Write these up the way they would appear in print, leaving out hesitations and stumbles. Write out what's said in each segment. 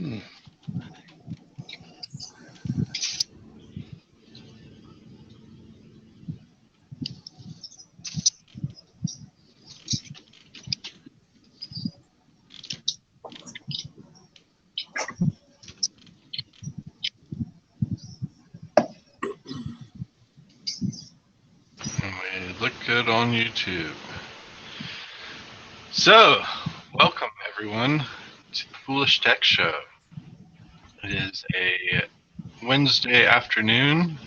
We look good on YouTube. So, welcome everyone to the Foolish Tech Show. It is a Wednesday afternoon,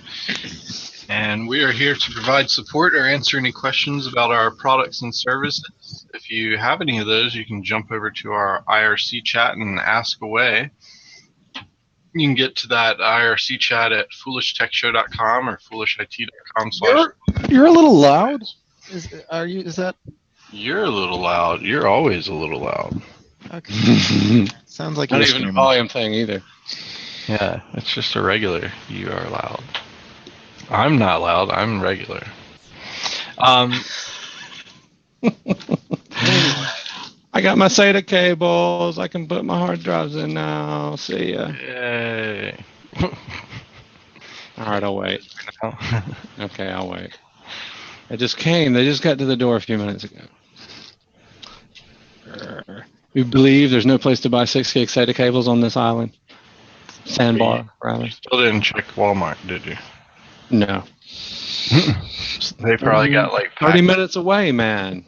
and we are here to provide support or answer any questions about our products and services. If you have any of those, you can jump over to our IRC chat and ask away. You can get to that IRC chat at foolishtechshow.com or foolishit.com. You're a little loud. Is that? You're a little loud. You're always a little loud. Okay. Sounds like Not you're even screaming. a volume thing either. Yeah, it's just a regular. You are loud. I'm not loud. I'm regular. Anyway. I got my SATA cables. I can put my hard drives in now. See ya. Yay. All right, I'll wait. Okay, I'll wait. It just came. They just got to the door a few minutes ago. We believe there's no place to buy 6 gig SATA cables on this island. Sandbar, rather. Still didn't check Walmart, did you? No. They probably got like 30 minutes away, man.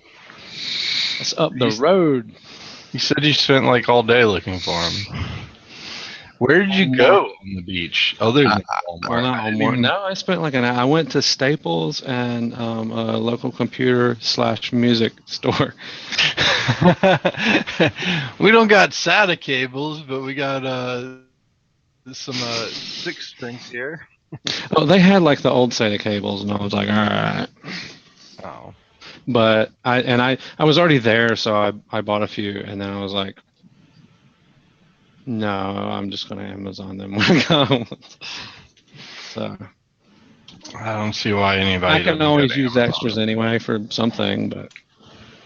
That's up the road. You said you spent like all day looking for them. Where did you go on the beach other than Walmart? No, I spent like an hour. I went to Staples and a local computer/music store. We don't got SATA cables, but we got some 6-strings here. Oh, they had like the old SATA cables, and I was like, all right. Oh. But I was already there, so I bought a few, and then I was like, no, I'm just gonna Amazon them when I go. So I don't see why anybody. I can always use extras anyway for something, but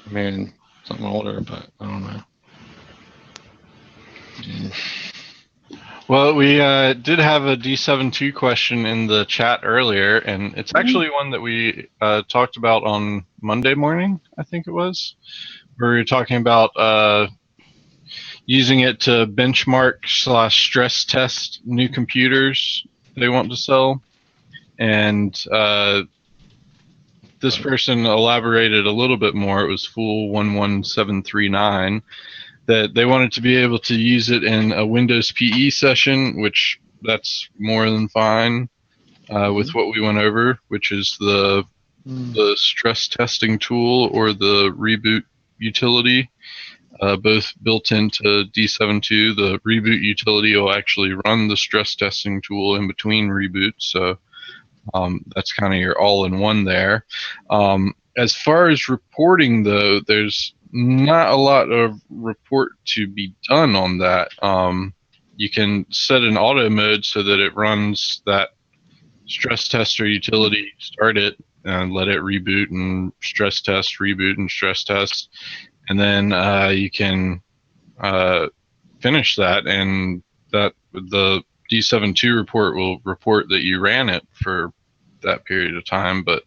I mean something older, but I don't know. Well, we did have a D72 question in the chat earlier, and it's actually one that we talked about on Monday morning, I think it was, where we were talking about using it to benchmark/stress test new computers they want to sell. And this person elaborated a little bit more. It was Fool11739. That they wanted to be able to use it in a Windows PE session, which that's more than fine with what we went over, which is the stress testing tool or the reboot utility, both built into D72. The reboot utility will actually run the stress testing tool in between reboots, so that's kind of your all-in-one there. As far as reporting, though, there's not a lot of report to be done on that. You can set an auto mode so that it runs that stress tester utility, start it, and let it reboot and stress test, reboot and stress test. And then you can finish that, and that the D72 report will report that you ran it for that period of time, but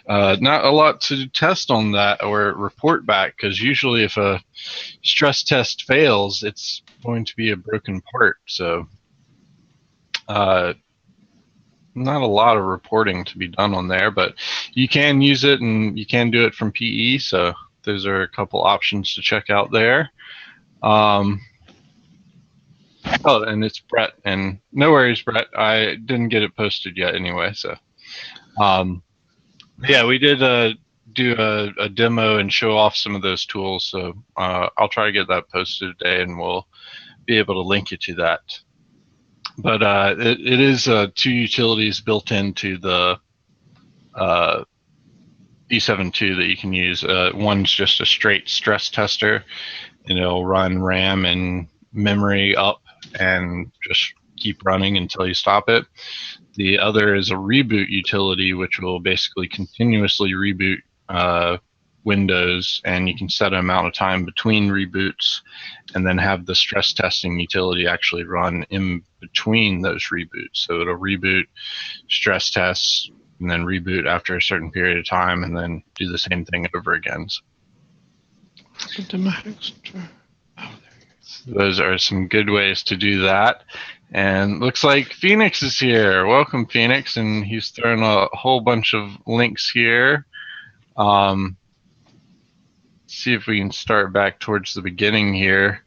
not a lot to test on that or report back, because usually if a stress test fails, it's going to be a broken part. So not a lot of reporting to be done on there, but you can use it and you can do it from PE, so those are a couple options to check out there. Oh, and it's Brett, and no worries, Brett. I didn't get it posted yet anyway, so. Yeah, we did do a demo and show off some of those tools, so I'll try to get that posted today, and we'll be able to link you to that. But it is 2 utilities built into the D72 that you can use. One's just a straight stress tester, and it'll run RAM and memory up and just keep running until you stop it. The other is a reboot utility, which will basically continuously reboot Windows, and you can set an amount of time between reboots, and then have the stress testing utility actually run in between those reboots. So it'll reboot, stress tests, and then reboot after a certain period of time, and then do the same thing over again. Those are some good ways to do that. And looks like Phoenix is here. Welcome, Phoenix. And he's thrown a whole bunch of links here. See if we can start back towards the beginning here.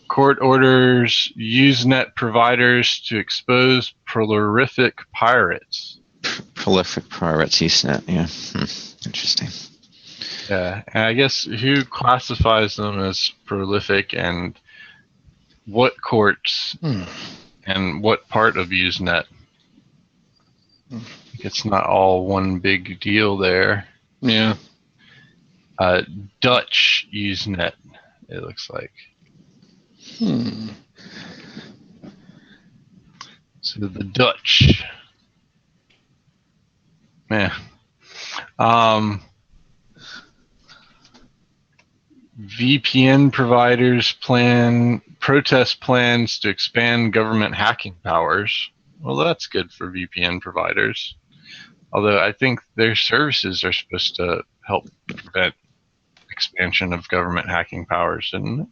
Court orders Usenet providers to expose prolific pirates. Prolific pirates, Usenet, yeah. Interesting. Yeah, and I guess who classifies them as prolific, and what courts and what part of Usenet? It's not all one big deal there. Yeah. Dutch Usenet, it looks like. So the Dutch. Man. VPN providers protest plans to expand government hacking powers. Well, that's good for VPN providers. Although I think their services are supposed to help prevent expansion of government hacking powers, isn't it?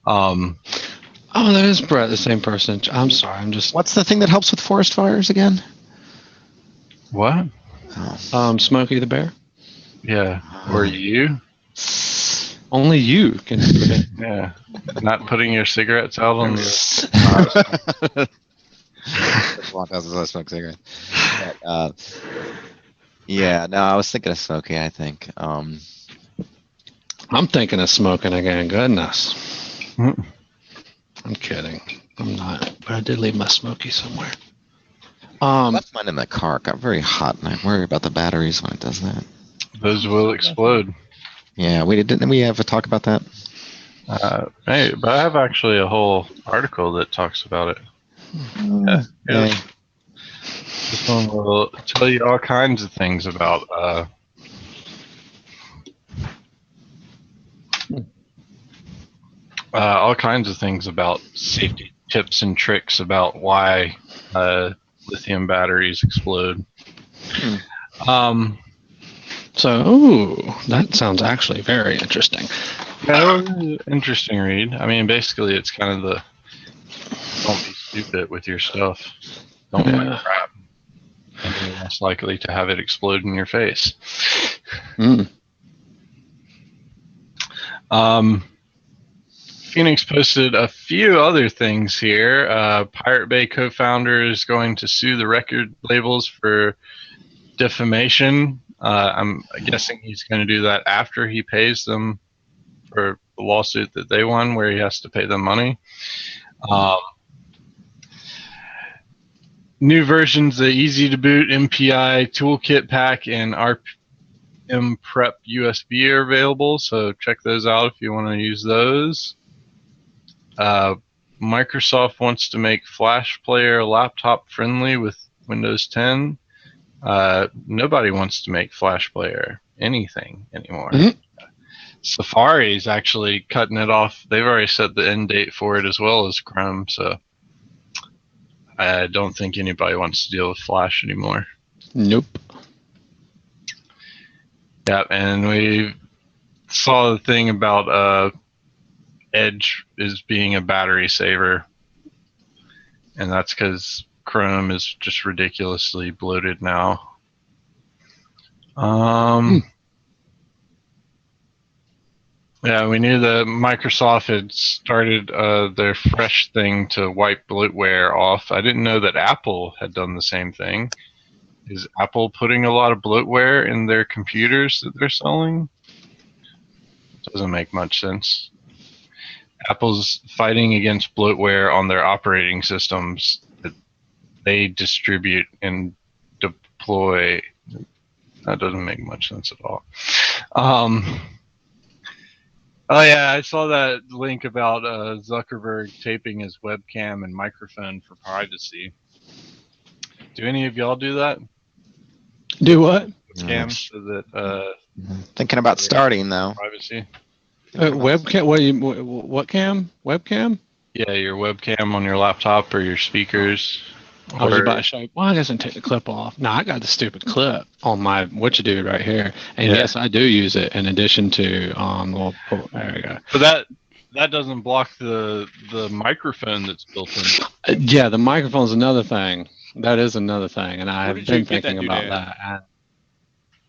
Oh, that is Brett, the same person. I'm sorry, I'm just... What's the thing that helps with forest fires again? What? Smokey the Bear? Yeah. Or you? Only you can do it. Yeah. Not putting your cigarettes out on the... That's a long time since I smoked cigarettes. But, yeah, no, I was thinking of Smokey, I think. I'm thinking of smoking again. Goodness. I'm kidding. I'm not. But I did leave my Smokey somewhere. I left mine in the car. It got very hot, and I worry about the batteries when it does that. Those will explode. Yeah, didn't we have a talk about that? Hey, but I have actually a whole article that talks about it. Yeah. This one will tell you all kinds of things about safety tips and tricks about why lithium batteries explode. So, that sounds actually very interesting. Yeah, it was an interesting read. I mean, basically, it's kind of the don't be stupid with your stuff. Don't buy crap. And you're less likely to have it explode in your face. Phoenix posted a few other things here. Pirate Bay co-founder is going to sue the record labels for defamation. I'm guessing he's going to do that after he pays them for the lawsuit that they won, where he has to pay them money. New versions of Easy to Boot MPI Toolkit Pack and RM Prep USB are available, so check those out if you want to use those. Microsoft wants to make Flash Player laptop friendly with Windows 10. Nobody wants to make Flash Player anything anymore. Safari is actually cutting it off. They've already set the end date for it as well as Chrome, so I don't think anybody wants to deal with Flash anymore. Nope. Yeah, and we saw the thing about Edge is being a battery saver, and that's because Chrome is just ridiculously bloated now. Yeah, we knew that Microsoft had started their fresh thing to wipe bloatware off. I didn't know that Apple had done the same thing. Is Apple putting a lot of bloatware in their computers that they're selling? Doesn't make much sense. Apple's fighting against bloatware on their operating systems that they distribute and deploy. That doesn't make much sense at all. Oh yeah, I saw that link about Zuckerberg taping his webcam and microphone for privacy. Do any of y'all do that? Do what? Webcam so that Thinking about starting though. Privacy. Webcam? What cam? Webcam? Yeah, your webcam on your laptop or your speakers. I was about to show. Well, I guess I can take the clip off. No, I got the stupid clip on my whatcha-do right here, and yes, I do use it in addition to there we go. But that doesn't block the microphone that's built in. Yeah, the microphone's another thing. That is another thing, and I've been thinking about that.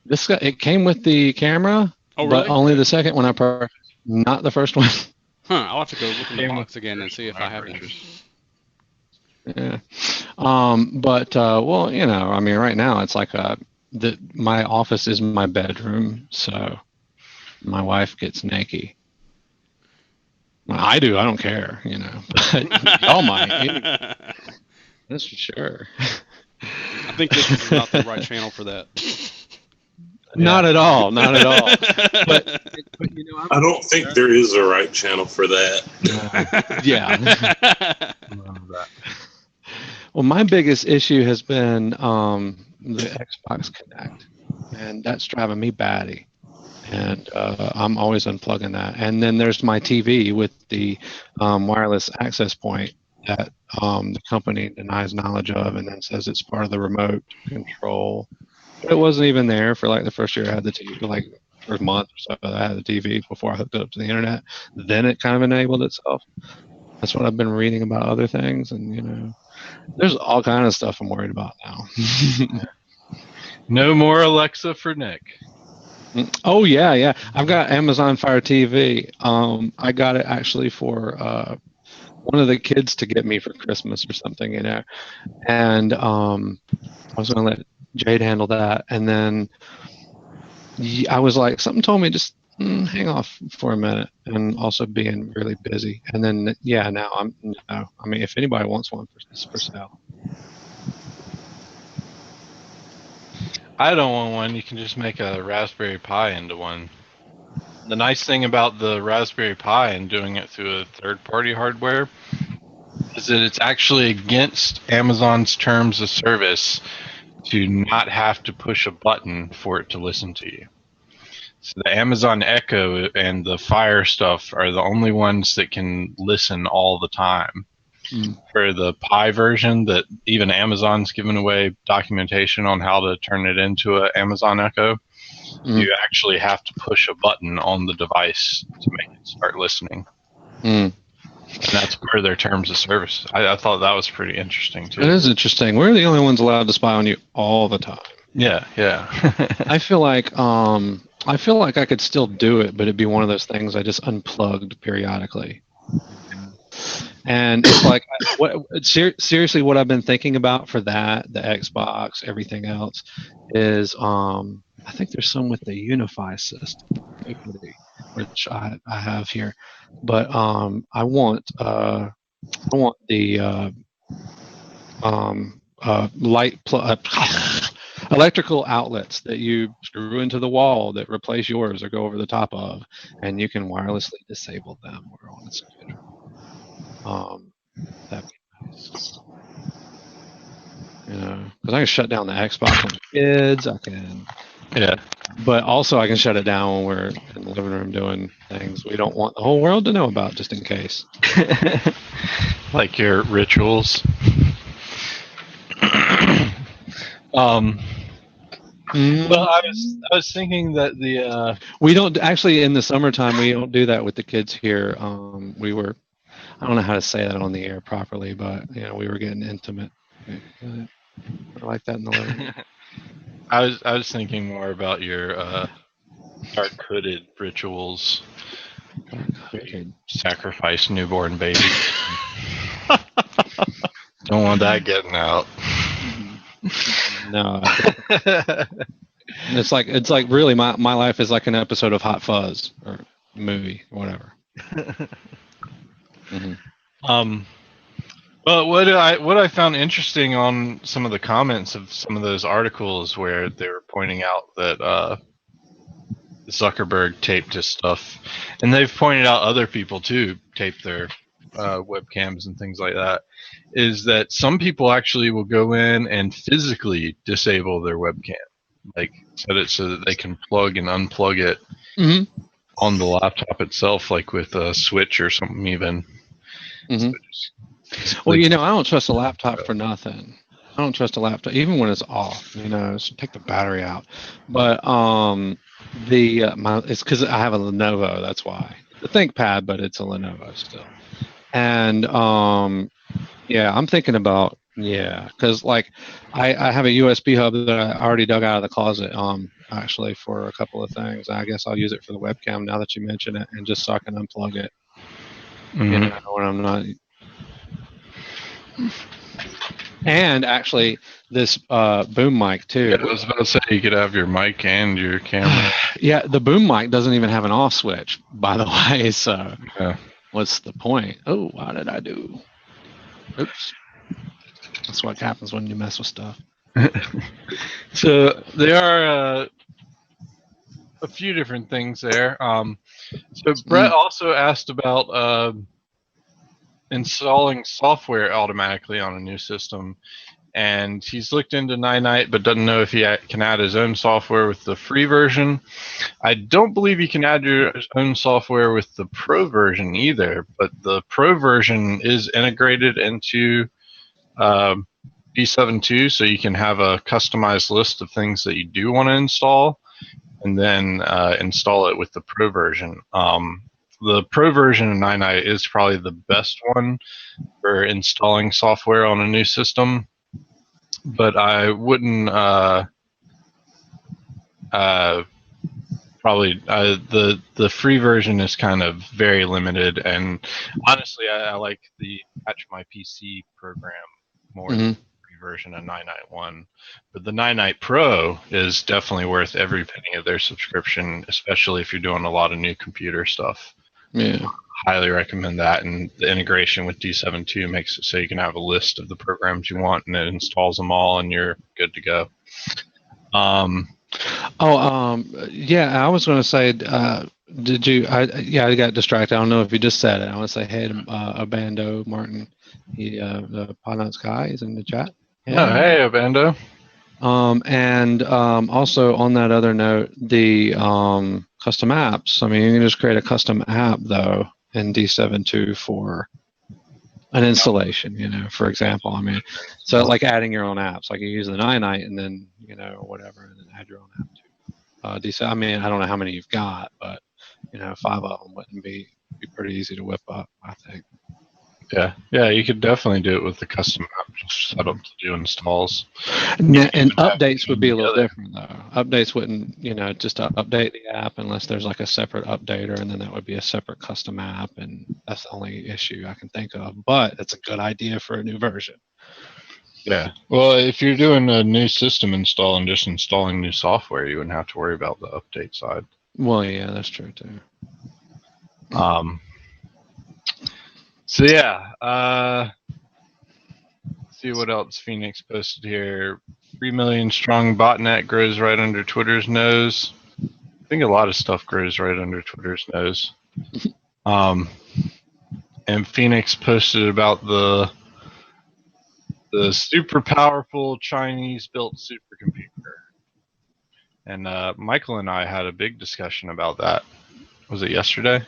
And it came with the camera, but only the second one I purchased, not the first one. I'll have to go look in the box again and see if I have it. Yeah. But well, I mean, right now it's like my office is my bedroom, so my wife gets naked. Well, I do. I don't care, But y'all might. That's for sure. I think this is not the right channel for that. Not at all. Not at all. But I don't think there is a right channel for that. Yeah. Well, my biggest issue has been the Xbox Connect, and that's driving me batty. And I'm always unplugging that. And then there's my TV with the wireless access point that the company denies knowledge of, and then says it's part of the remote control. But it wasn't even there for like the first year I had the TV, like first month or so I had the TV before I hooked it up to the internet. Then it kind of enabled itself. That's what I've been reading about other things, and there's all kind of stuff I'm worried about now. No more Alexa for Nick. Oh yeah. I've got Amazon Fire TV. I got it actually for one of the kids to get me for Christmas or something, And I was gonna let Jade handle that, and then I was like, something told me just hang off for a minute, and also being really busy. And then now I mean, if anybody wants one, it's for sale. I don't want one. You can just make a Raspberry Pi into one. The nice thing about the Raspberry Pi and doing it through a third-party hardware is that it's actually against Amazon's terms of service to not have to push a button for it to listen to you. So the Amazon Echo and the Fire stuff are the only ones that can listen all the time. For the Pi version, that even Amazon's given away documentation on how to turn it into an Amazon Echo, you actually have to push a button on the device to make it start listening. And that's part of their terms of service. I thought that was pretty interesting too. It is interesting. We're the only ones allowed to spy on you all the time. Yeah. I feel like I could still do it, but it'd be one of those things I just unplugged periodically. And it's like, seriously, what I've been thinking about for that, the Xbox, everything else, is I think there's some with the Unify system, which I have here, but I want the electrical outlets that you screw into the wall that replace yours or go over the top of, and you can wirelessly disable them or on a schedule. That'd be nice. Because I can shut down the Xbox on the kids. I can. Yeah. But also I can shut it down when we're in the living room doing things we don't want the whole world to know about, just in case. Like your rituals. Well, I was thinking that we don't actually in the summertime we don't do that with the kids here. I don't know how to say that on the air properly, but we were getting intimate. I like that in the living room. I was thinking more about your dark hooded rituals. Sacrifice newborn babies. Don't want that getting out. No. It's like really my life is like an episode of Hot Fuzz or movie or whatever. Well, what I found interesting on some of the comments of some of those articles where they were pointing out that Zuckerberg taped his stuff, and they've pointed out other people too tape their webcams and things like that, is that some people actually will go in and physically disable their webcam. like set it so that they can plug and unplug it Mhm. on the laptop itself, like with a switch or something even. Mhm. So just Well, click- I don't trust a laptop for nothing. I don't trust a laptop even when it's off. So take the battery out. But it's because I have a Lenovo. That's why. It's a ThinkPad, but it's a Lenovo still. And yeah, I'm thinking about because like I have a USB hub that I already dug out of the closet. Actually for a couple of things. I guess I'll use it for the webcam now that you mention it, and just so I can unplug it. Mhm. When I'm not. And actually, this boom mic too. Yeah, I was about to say you could have your mic and your camera. Yeah, the boom mic doesn't even have an off switch, by the way. So Yeah. what's the point? Oh, what did I do? Oops. That's what happens when you mess with stuff. So there are a few different things there. So Brett also asked about installing software automatically on a new system, and he's looked into Ninite but doesn't know if he can add his own software with the free version. I don't believe you can add your own software with the pro version either, but the pro version is integrated into D7.2, so you can have a customized list of things that you do want to install, and then install it with the pro version. The pro version of Ninite is probably the best one for installing software on a new system, but I wouldn't probably the free version is kind of very limited, and honestly, I like the Patch My PC program more than the free version of 991. But the 99 Pro is definitely worth every penny of their subscription, especially if you're doing a lot of new computer stuff. Yeah. Highly recommend that, and the integration with D7.2 makes it so you can have a list of the programs you want, and it installs them all, and you're good to go. Yeah, I was going to say, did you? I got distracted. I don't know if you just said it. I want to say, hey, Abando Martin, the Botnets guy, is in the chat. Yeah. Oh, hey, Abando. And also on that other note, the custom apps. I mean, you can just create a custom app though in D7.2 for an installation. For example, I mean, so like adding your own apps, like you use the Ninite and then whatever, and then add your own app to I mean, I don't know how many you've got, but 5 of them wouldn't be pretty easy to whip up, I think. Yeah, you could definitely do it with the custom app just set up to do installs. And updates would be a little different though. Updates wouldn't, just update the app unless there's like a separate updater, and then that would be a separate custom app, and that's the only issue I can think of. But it's a good idea for a new version. Yeah. Well, if you're doing a new system install and just installing new software, you wouldn't have to worry about the update side. Well, yeah, that's true too. So yeah, see what else Phoenix posted here. 3 million strong botnet grows right under Twitter's nose. I think a lot of stuff grows right under Twitter's nose. And Phoenix posted about the super powerful Chinese-built supercomputer. And Michael and I had a big discussion about that. Was it yesterday?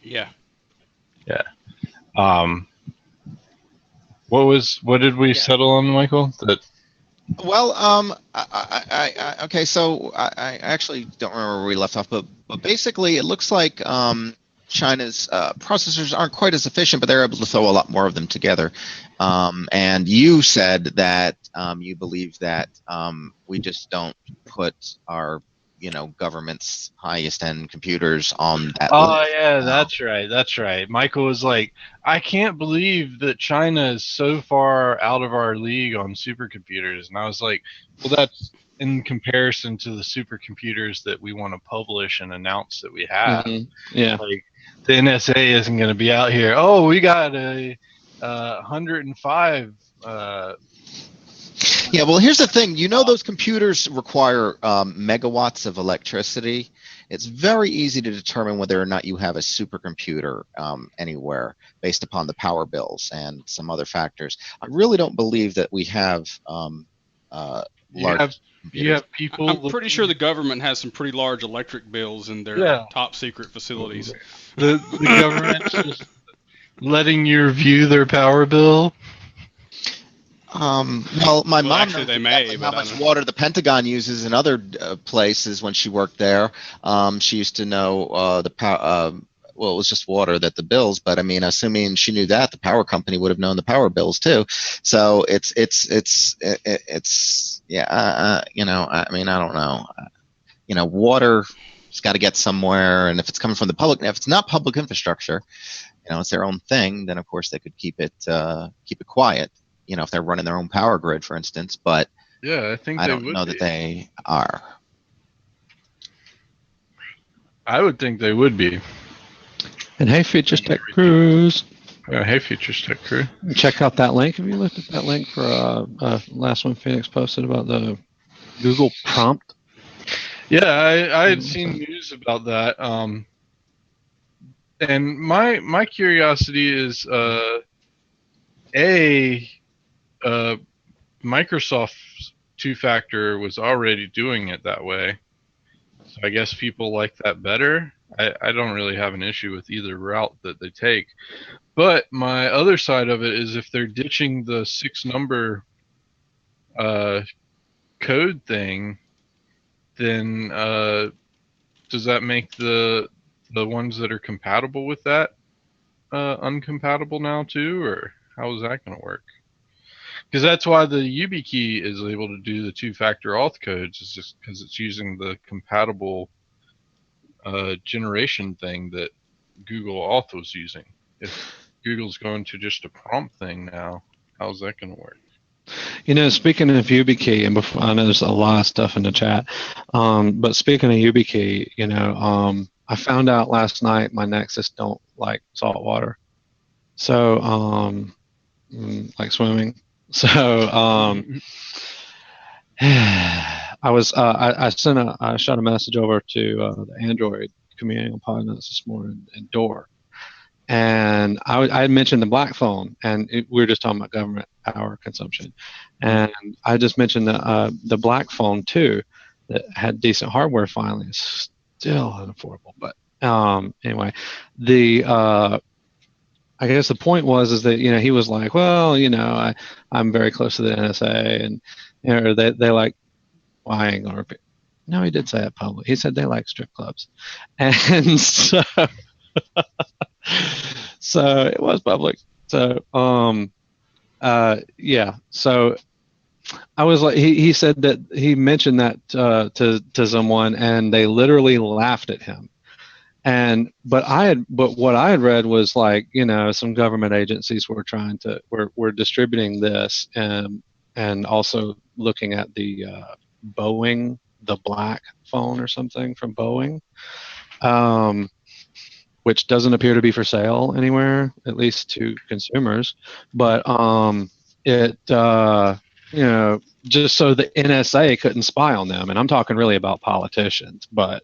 Yeah. Yeah. What did we settle on, Michael? Well, okay, so I actually don't remember where we left off, but basically it looks like China's processors aren't quite as efficient, but they're able to throw a lot more of them together. And you said that you believe that we just don't put our government's highest end computers on that list. Yeah, that's right. Michael was like, I can't believe that China is so far out of our league on supercomputers. And I was like, well, that's in comparison to the supercomputers that we want to publish and announce that we have. Yeah. Like, the NSA isn't going to be out here, oh, we got a 105 Yeah, well, here's the thing. Those computers require megawatts of electricity. It's very easy to determine whether or not you have a supercomputer anywhere based upon the power bills and some other factors. I really don't believe that we have large you computers. have people. I'm pretty sure the government has some pretty large electric bills in their Yeah. top secret facilities. The government's just letting you view their power bill. Well, my mom actually, knows they exactly may, how but I much don't- water the Pentagon uses in other places when she worked there. She used to know the power. Well, it was just water that the bills, but I mean, assuming she knew that, the power company would have known the power bills too. So it's yeah. I mean, I don't know. Water's got to get somewhere, and if it's coming from the public, if it's not public infrastructure, it's their own thing, then of course they could keep it quiet. If they're running their own power grid, for instance. But Yeah, I think I they don't would know be. that they are. I would think they would be. And hey, Features Tech Cruise. Hey, Features Tech Crew. Check out that link. Have you looked at that link for last one Phoenix posted about the Google prompt? Yeah, I had seen news about that. And my curiosity is Microsoft's two-factor was already doing it that way. So I guess people like that better. I don't really have an issue with either route that they take. But my other side of it is if they're ditching the 6-number code thing, then does that make the ones that are compatible with that uncompatible now too, or how is that going to work? Because that's why the YubiKey is able to do the two-factor auth codes, is just because it's using the compatible generation thing that Google Auth was using. If Google's going to just a prompt thing now, how's that going to work? Speaking of YubiKey, and before, I know there's a lot of stuff in the chat, but speaking of YubiKey, I found out last night my Nexus don't like salt water, so like swimming. So I shot a message over to the Android community on Botnets this morning and Door, and I had mentioned the black phone, and we were just talking about government power consumption, and I just mentioned the black phone too, that had decent hardware finally. It's still unaffordable, but anyway, I guess the point was that he was like, well, I'm very close to the NSA, and they like, well, I ain't gonna repeat. No, he did say it publicly. He said they like strip clubs, and so so it was public. So yeah. So I was like, he said that he mentioned that to someone, and they literally laughed at him. But what I had read was like, some government agencies were were distributing this, and also looking at the Boeing, the black phone or something from Boeing, which doesn't appear to be for sale anywhere, at least to consumers. But it just so the NSA couldn't spy on them, and I'm talking really about politicians, but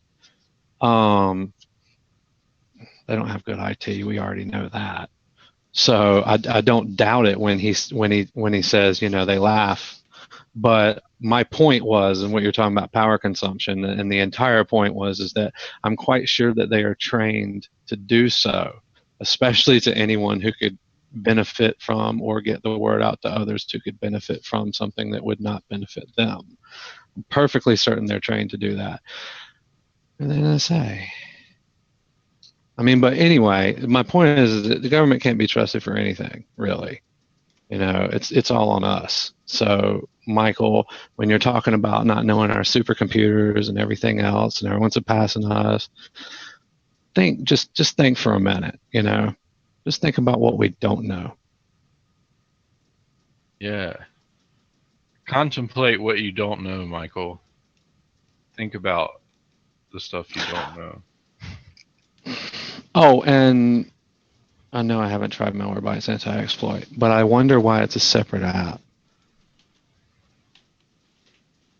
they don't have good IT. We already know that. So I don't doubt it when he says, they laugh. But my point was, and what you're talking about, power consumption, and the entire point is that I'm quite sure that they are trained to do so, especially to anyone who could benefit from or get the word out to others who could benefit from something that would not benefit them. I'm perfectly certain they're trained to do that. And then I say, but anyway, my point is that the government can't be trusted for anything, really. It's all on us. So, Michael, when you're talking about not knowing our supercomputers and everything else, and everyone's passing us, just think for a minute. Just think about what we don't know. Yeah. Contemplate what you don't know, Michael. Think about the stuff you don't know. Oh, and I know I haven't tried Malwarebytes anti-exploit, but I wonder why it's a separate app.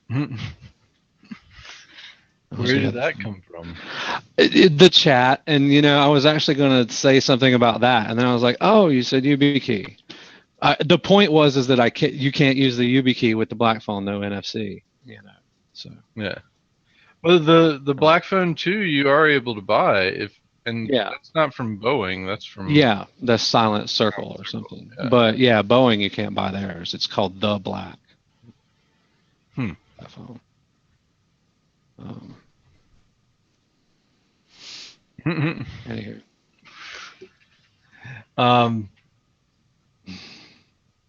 Where did that come from? The chat, and I was actually going to say something about that, and then I was like, oh, you said YubiKey. The point is that you can't use the YubiKey with the black phone, no NFC. So Yeah. Well, the black phone 2 you are able to buy that's not from Boeing. That's from that's Silent Circle or something. Yeah. But yeah, Boeing you can't buy theirs. It's called the black. That phone. Anywho.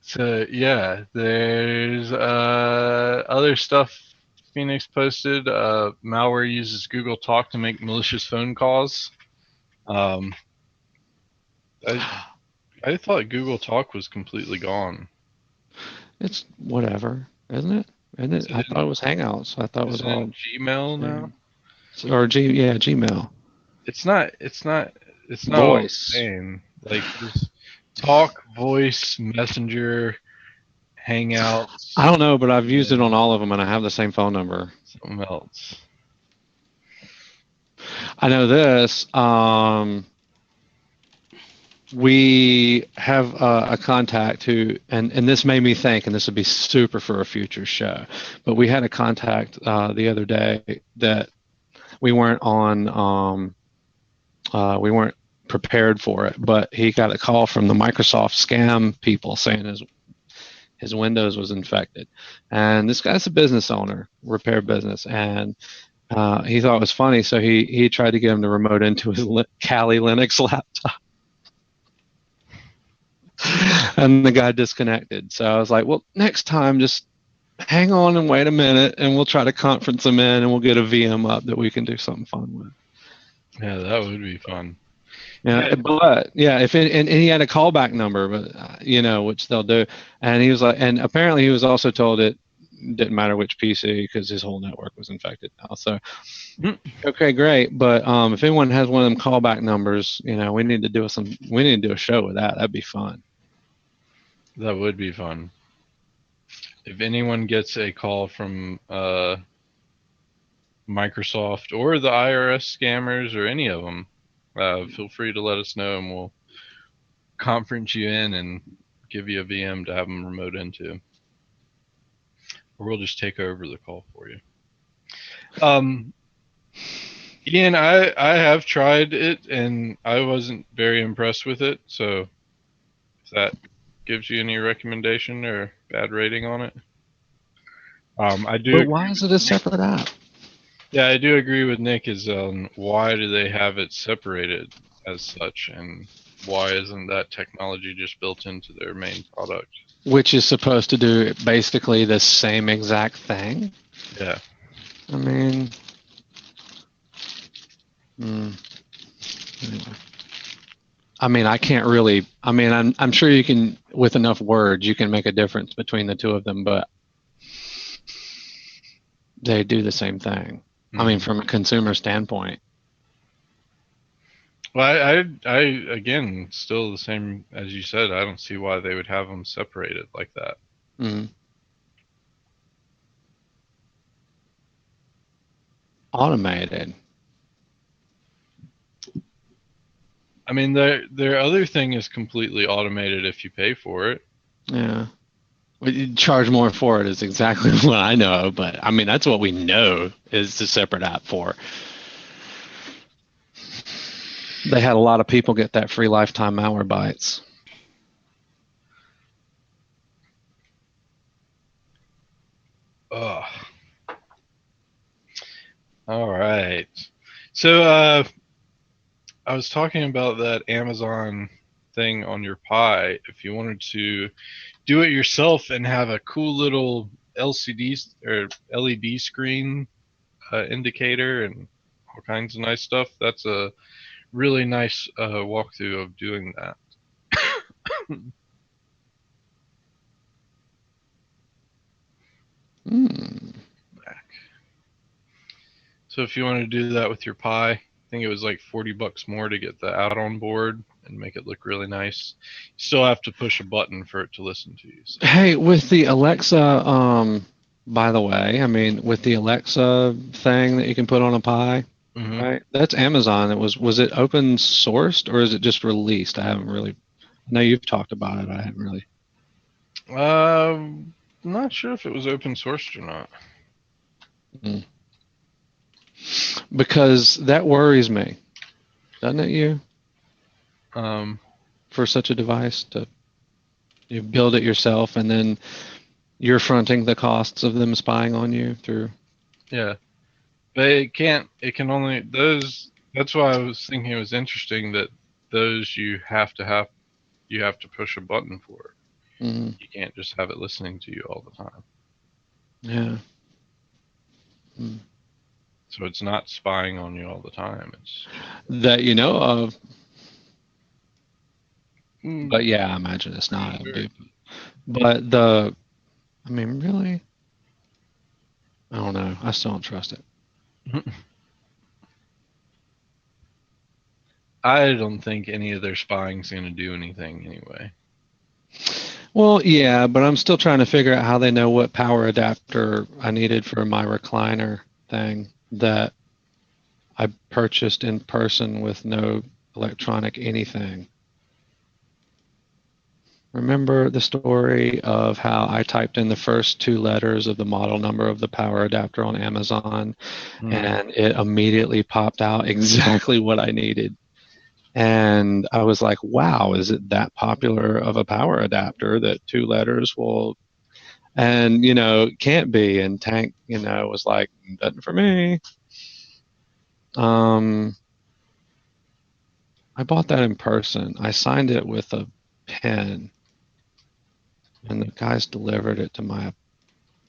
So yeah, there's other stuff Phoenix posted. Malware uses Google Talk to make malicious phone calls. I thought Google Talk was completely gone. It's whatever, isn't it? I thought it was Hangouts. I thought it was all Gmail now. Or Gmail. It's not Voice. all the same. Like there's Talk, Voice, Messenger, Hangouts. I don't know, but I've used it on all of them, and I have the same phone number. Something else. I know this. We have a contact who, and this made me think, and this would be super for a future show, but we had a contact the other day that we weren't we weren't prepared for it, but he got a call from the Microsoft scam people saying his Windows was infected. And this guy's a business owner, repair business, and he thought it was funny, so he tried to get him to remote into his Kali Linux laptop. And the guy disconnected. So I was like, well, next time just hang on and wait a minute, and we'll try to conference him in, and we'll get a VM up that we can do something fun with. Yeah, that would be fun. Yeah, but and he had a callback number, but which they'll do. And he was like, and apparently he was also told it didn't matter which PC because his whole network was infected now. So, okay, great. But if anyone has one of them callback numbers, we need to do a show with that. That'd be fun. That would be fun. If anyone gets a call from Microsoft or the IRS scammers or any of them, feel free to let us know, and we'll conference you in and give you a VM to have them remote into. Or we'll just take over the call for you. Ian, I have tried it, and I wasn't very impressed with it, so if that gives you any recommendation or bad rating on it. I do. But why is it a separate app? Yeah, I do agree with Nick. Why do they have it separated as such, and why isn't that technology just built into their main product? Which is supposed to do basically the same exact thing. Yeah. I mean, I can't really. I'm sure you can, with enough words, you can make a difference between the two of them, but they do the same thing. I mean, from a consumer standpoint. Well, I again, still the same as you said. I don't see why they would have them separated like that. Mm-hmm. Automated. I mean, their other thing is completely automated if you pay for it. Yeah. Well, you charge more for it is exactly what I know, but I mean, that's what we know is the separate app for. They had a lot of people get that free lifetime malware bites. Ugh. All right. So I was talking about that Amazon thing on your Pi. If you wanted to do it yourself and have a cool little LCD or LED screen indicator and all kinds of nice stuff, that's a really nice walkthrough of doing that. Back. So if you want to do that with your Pi, I think it was like $40 more to get the add-on board and make it look really nice. You still have to push a button for it to listen to you. So. Hey, with the Alexa, by the way, I mean, with the Alexa thing that you can put on a Pi, right? That's Amazon. Was it open sourced or is it just released? I haven't really. I know you've talked about it. I haven't really. Not sure if it was open sourced or not. Because that worries me, doesn't it? You for such a device to you build it yourself and then you're fronting the costs of them spying on you through. Yeah, but it can only those. That's why I was thinking it was interesting that those you have to push a button for. Mm-hmm. You can't just have it listening to you all the time. Yeah. So it's not spying on you all the time. It's that you know of. But yeah, I imagine it's not. Sure. But I mean, really? I don't know. I still don't trust it. I don't think any of their spying is going to do anything anyway. Well, yeah, but I'm still trying to figure out how they know what power adapter I needed for my recliner thing that I purchased in person with no electronic anything. Remember the story of how I typed in the first 2 letters of the model number of the power adapter on Amazon, and it immediately popped out exactly what I needed. And I was like, wow, is it that popular of a power adapter that 2 letters will, and, it can't be. And Tank, was like, nothing for me. I bought that in person. I signed it with a pen, and the guys delivered it to my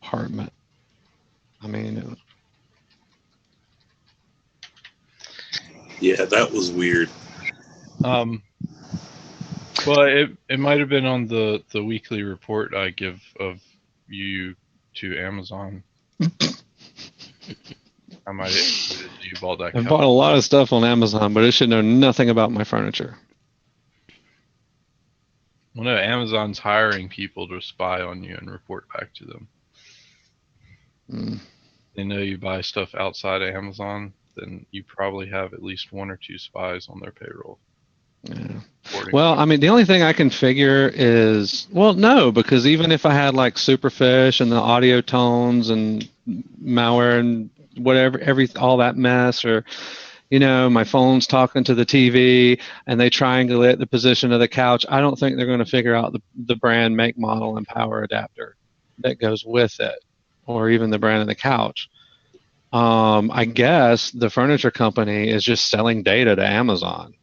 apartment. I mean, Yeah, that was weird. Well, it might have been on the weekly report I give of you to Amazon. I might have included you bought that. I bought a lot of stuff on Amazon, but it should know nothing about my furniture. Well, no, Amazon's hiring people to spy on you and report back to them. They know you buy stuff outside of Amazon, then you probably have at least 1 or 2 spies on their payroll. Yeah. Well, I mean, the only thing I can figure is, well, no, because even if I had like Superfish and the audio tones and malware and whatever, all that mess, or, my phone's talking to the TV and they triangulate the position of the couch, I don't think they're going to figure out the brand, make, model, and power adapter that goes with it, or even the brand of the couch. I guess the furniture company is just selling data to Amazon.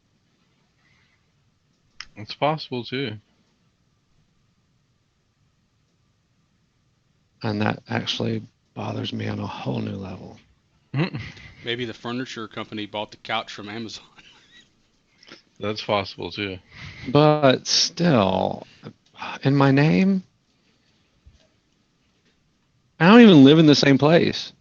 It's possible too. And that actually bothers me on a whole new level. Maybe the furniture company bought the couch from Amazon. That's possible too. But still, in my name, I don't even live in the same place.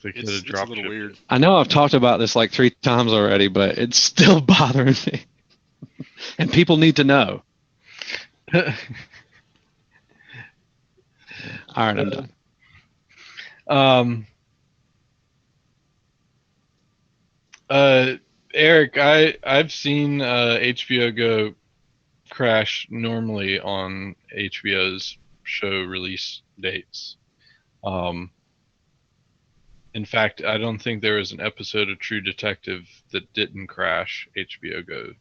It's a little weird. I know I've talked about this like 3 times already, but it's still bothering me. And people need to know. All right, I'm done. Eric, I've seen HBO Go crash normally on HBO's show release dates. In fact, I don't think there was an episode of True Detective that didn't crash HBO Go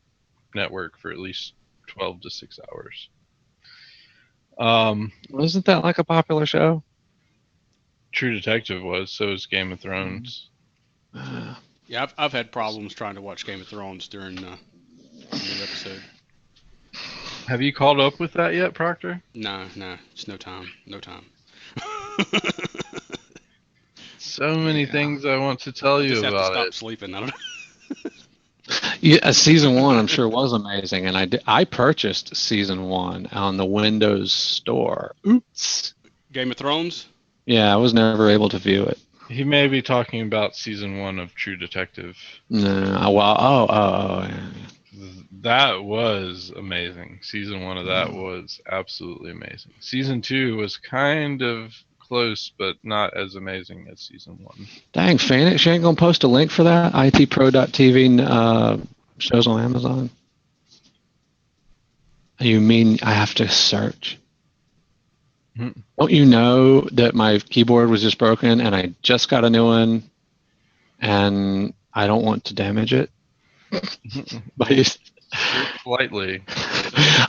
network for at least 12 to 6 hours. Wasn't that like a popular show? True Detective was, so is Game of Thrones. Yeah, I've had problems trying to watch Game of Thrones during a new episode. Have you caught up with that yet, Proctor? No, it's no time. So many things I want to tell you about it. Just have to stop it. sleeping. I don't know. Yeah, season 1 I'm sure was amazing, and I purchased season 1 on the Windows Store. Oops. Game of Thrones? Yeah, I was never able to view it. He may be talking about season 1 of True Detective. No, well, yeah. That was amazing. Season 1 of that was absolutely amazing. Season 2 was kind of close, but not as amazing as season 1. Dang, Phoenix, you ain't gonna post a link for that? itpro.tv shows on Amazon. You mean I have to search? Mhm. Don't you know that my keyboard was just broken and I just got a new one and I don't want to damage it? But Slightly.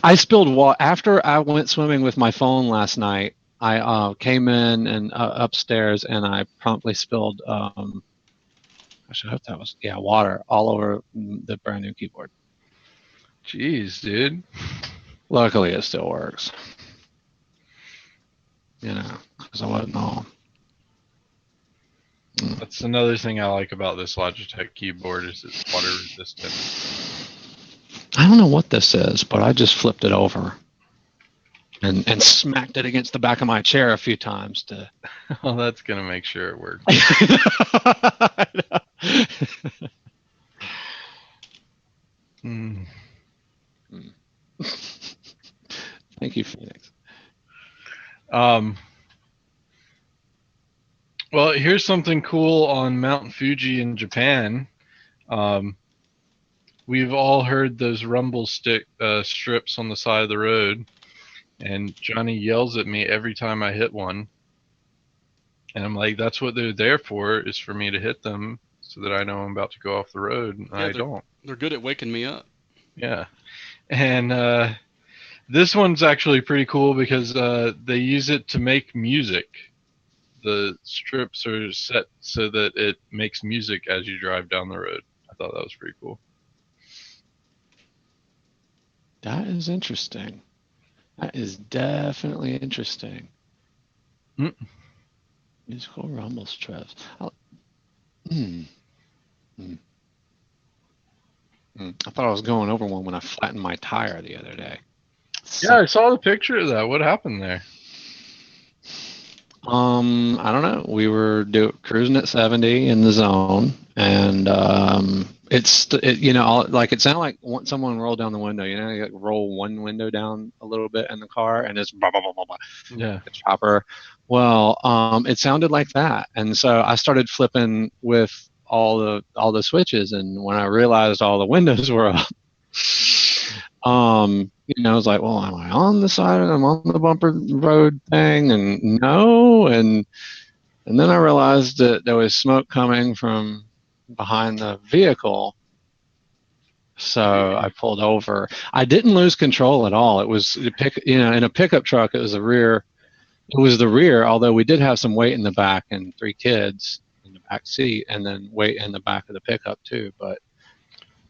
I spilled water after I went swimming with my phone last night. I came in and upstairs and I promptly spilled. I should hope that was water all over the brand new keyboard. Jeez, dude. Luckily, it still works. You know, because I wasn't all. That's another thing I like about this Logitech keyboard is it's water resistant. I don't know what this is, but I just flipped it over and smacked it against the back of my chair a few times to. Well, that's gonna make sure it works. Mm. Thank you, Phoenix. Well, here's something cool on Mount Fuji in Japan. We've all heard those rumble stick strips on the side of the road, and Johnny yells at me every time I hit one. And I'm like, that's what they're there for, is for me to hit them so that I know I'm about to go off the road, and I don't. They're good at waking me up. Yeah. And this one's actually pretty cool because they use it to make music. The strips are set so that it makes music as you drive down the road. I thought that was pretty cool. That is interesting. That is definitely interesting. Musical rumble strips. I thought I was going over one when I flattened my tire the other day. Yeah, I saw the picture of that. What happened there? I don't know. We were cruising at 70 in the zone, and it sounded like someone rolled down the window. You know, you like roll one window down a little bit in the car, and it's blah blah blah blah blah. Yeah. It's chopper. Well, it sounded like that, and so I started flipping with all the switches, and when I realized all the windows were up, I was like, well, am I on the side? I'm on the bumper road thing, and no, and then I realized that there was smoke coming from behind the vehicle. So I pulled over. I didn't lose control at all. It was in a pickup truck. It was the rear. It was the rear, although we did have some weight in the back and 3 kids in the back seat, and then weight in the back of the pickup too. But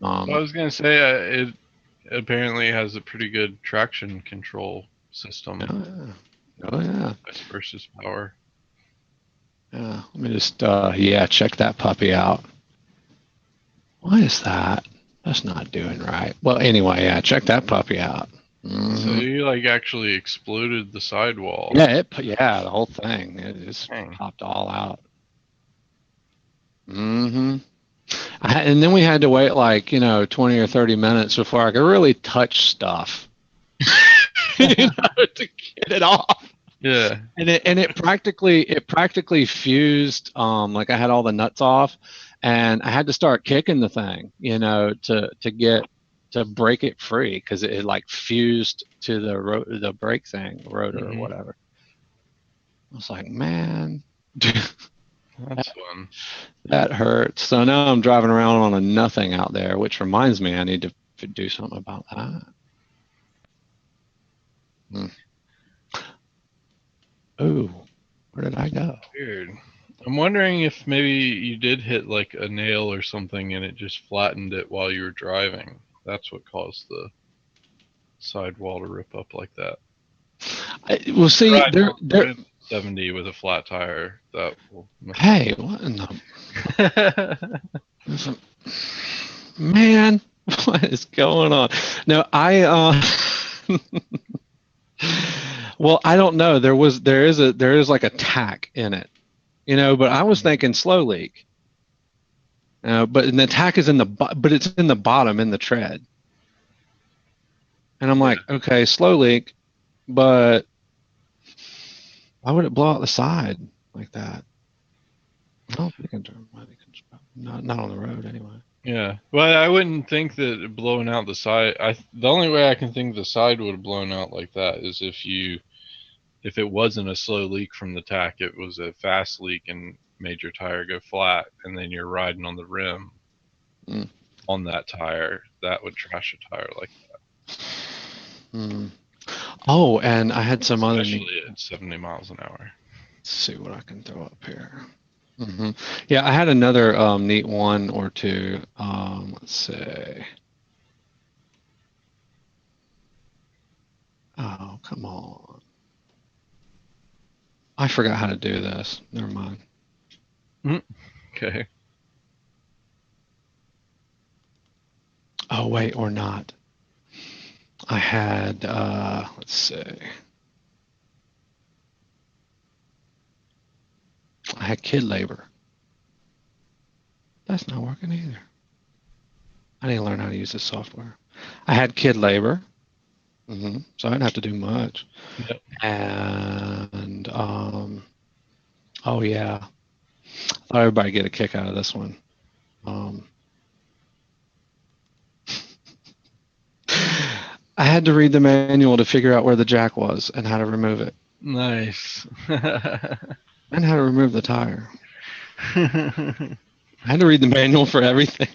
I was gonna say it apparently has a pretty good traction control system. Oh yeah. Versus power. Yeah. Let me just check that puppy out. Why is that? That's not doing right. Well, anyway, check that puppy out. Mm-hmm. So you actually exploded the sidewall. Yeah, the whole thing. It just popped all out. Mm-hmm. And then we had to wait 20 or 30 minutes before I could really touch stuff, to get it off. Yeah. And it practically fused. I had all the nuts off, and I had to start kicking the thing, to break it free because it fused to the brake thing, rotor or whatever. I was like, man. That's fun. That hurts. So now I'm driving around on a nothing out there, which reminds me I need to do something about that. Oh, where did I go? Weird. I'm wondering if maybe you did hit a nail or something and it just flattened it while you were driving. That's what caused the sidewall to rip up like that. We'll see. They're 70 with a flat tire. Hey, what in the man? What is going on? No, well, I don't know. There is a tack in it, But I was thinking slow leak. But the tack is but it's in the bottom in the tread. And I'm like, okay, slow leak, but why would it blow out the side like that? I don't think not on the road anyway. Yeah. Well, I wouldn't think that blowing out the side. The only way I can think the side would have blown out like that is if it wasn't a slow leak from the tack, it was a fast leak and made your tire go flat, and then you're riding on the rim on that tire. That would trash a tire like that. Oh, and I had some other neat. Especially at 70 miles an hour. Let's see what I can throw up here. Yeah, I had another neat one or two. Let's see. Oh, come on. I forgot how to do this. Never mind. Okay. Oh, wait, or not. I had, let's see. I had kid labor. That's not working either. I need to learn how to use this software. I had kid labor. So I didn't have to do much. Yep. And, oh yeah. I thought everybody get a kick out of this one. I had to read the manual to figure out where the jack was and how to remove it. Nice. And how to remove the tire. I had to read the manual for everything.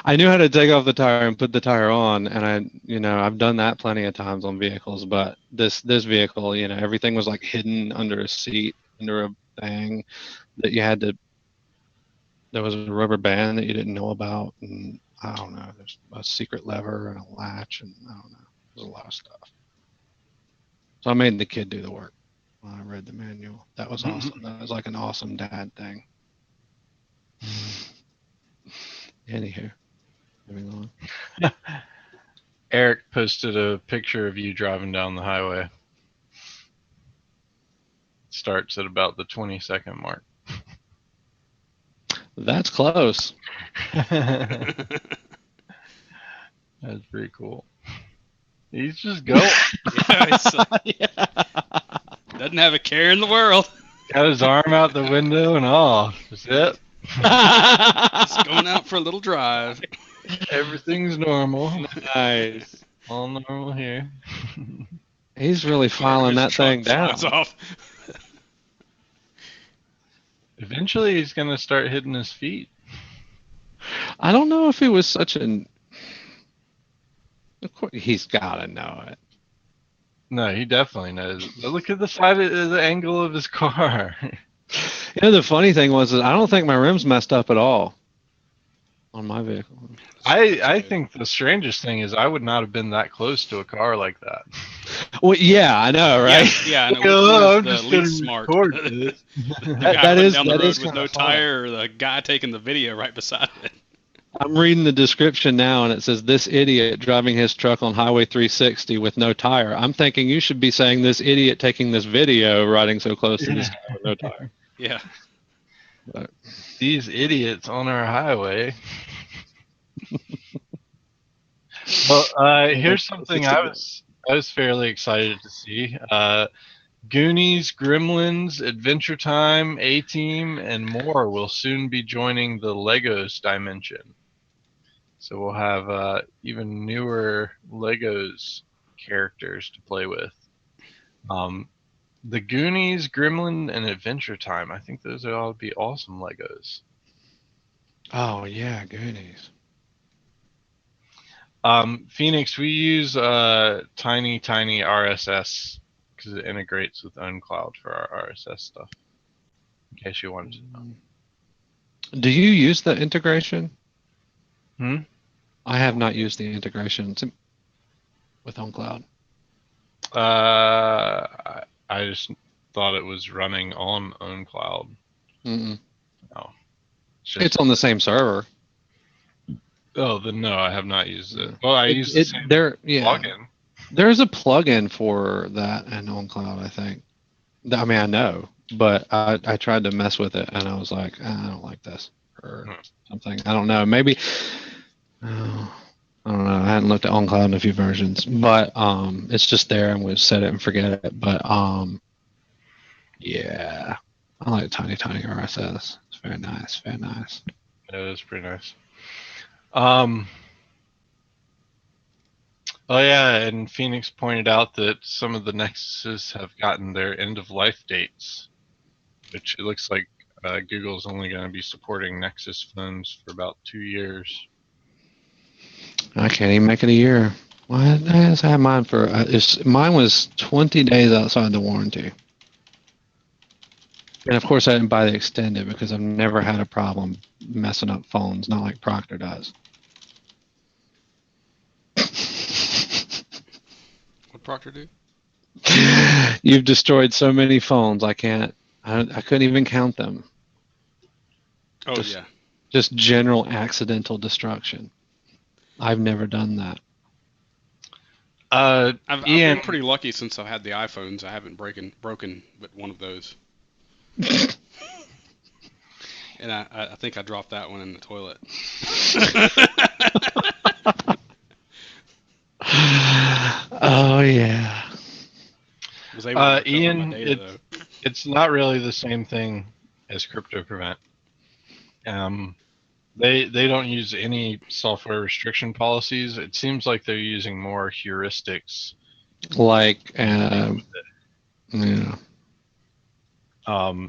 I knew how to take off the tire and put the tire on, and I've done that plenty of times on vehicles, but this vehicle, everything was like hidden under a seat, under a thing that you had to. There was a rubber band that you didn't know about, and I don't know. There's a secret lever and a latch, and I don't know. There's a lot of stuff. So I made the kid do the work when I read the manual. That was awesome. That was like an awesome dad thing. Anywho, moving on. Eric posted a picture of you driving down the highway. Starts at about the 20-second mark. That's close. That's pretty cool. He's just going. Doesn't have a care in the world. Got his arm out the window and all. That's it. Just going out for a little drive. Everything's normal. Nice. All normal here. He's really filing that thing down. Off. Eventually, he's going to start hitting his feet. I don't know if he was such an. Of course, he's got to know it. No, he definitely knows. Look at the side of the angle of his car. The funny thing was that I don't think my rims messed up at all on my vehicle. I think the strangest thing is I would not have been that close to a car like that. Well, yeah, I know, right? Yeah, I know. Oh, I'm the just least smart. This. The guy that is down the that road is with kinda no funny. tire, or the guy taking the video right beside it. I'm reading the description now, and it says, this idiot driving his truck on Highway 360 with no tire. I'm thinking you should be saying this idiot taking this video riding so close to this guy with no tire. Yeah. But These idiots on our highway. Well, here's something I was fairly excited to see. Goonies, Gremlins, Adventure Time, A-Team, and more will soon be joining the Legos dimension. So we'll have even newer Legos characters to play with. The Goonies, Gremlin, and Adventure Time. I think those will all be awesome Legos. oh yeah, goonies. Phoenix, we use tiny RSS because it integrates with OwnCloud for our RSS stuff. In case you wanted to know. Do you use the integration? I have not used the integration with OwnCloud. I just thought it was running on OwnCloud. Mm-mm. No. It's on the same server. Oh, then no, I have not used it. Well, I use the same plugin. There's a plugin for that in OwnCloud, I think. I mean, I know, but I tried to mess with it, and I was like, I don't like this, or something. I don't know. Maybe, I don't know. I hadn't looked at OwnCloud in a few versions, but it's just there, and we'll set it and forget it. But yeah, I like tiny RSS. It's very nice, very nice. Yeah, it's pretty nice. Oh yeah, and Phoenix pointed out that some of the Nexuses have gotten their end of life dates, which it looks like Google's only going to be supporting Nexus phones for about 2 years. I can't even make it a year. Why did I have mine for? Mine was 20 days outside the warranty. And of course, I didn't buy the extended because I've never had a problem messing up phones, not like Proctor does. What Proctor do? You've destroyed so many phones. I couldn't even count them. Oh, Just- yeah. Just general accidental destruction. I've never done that. I've Ian, been pretty lucky since I've had the iPhones. I haven't broken but one of those. And I think I dropped that one in the toilet. Oh yeah. Was able to recover Ian, my data, though. it's not really the same thing as CryptoPrevent. They don't use any software restriction policies. It seems like they're using more heuristics. Like, yeah.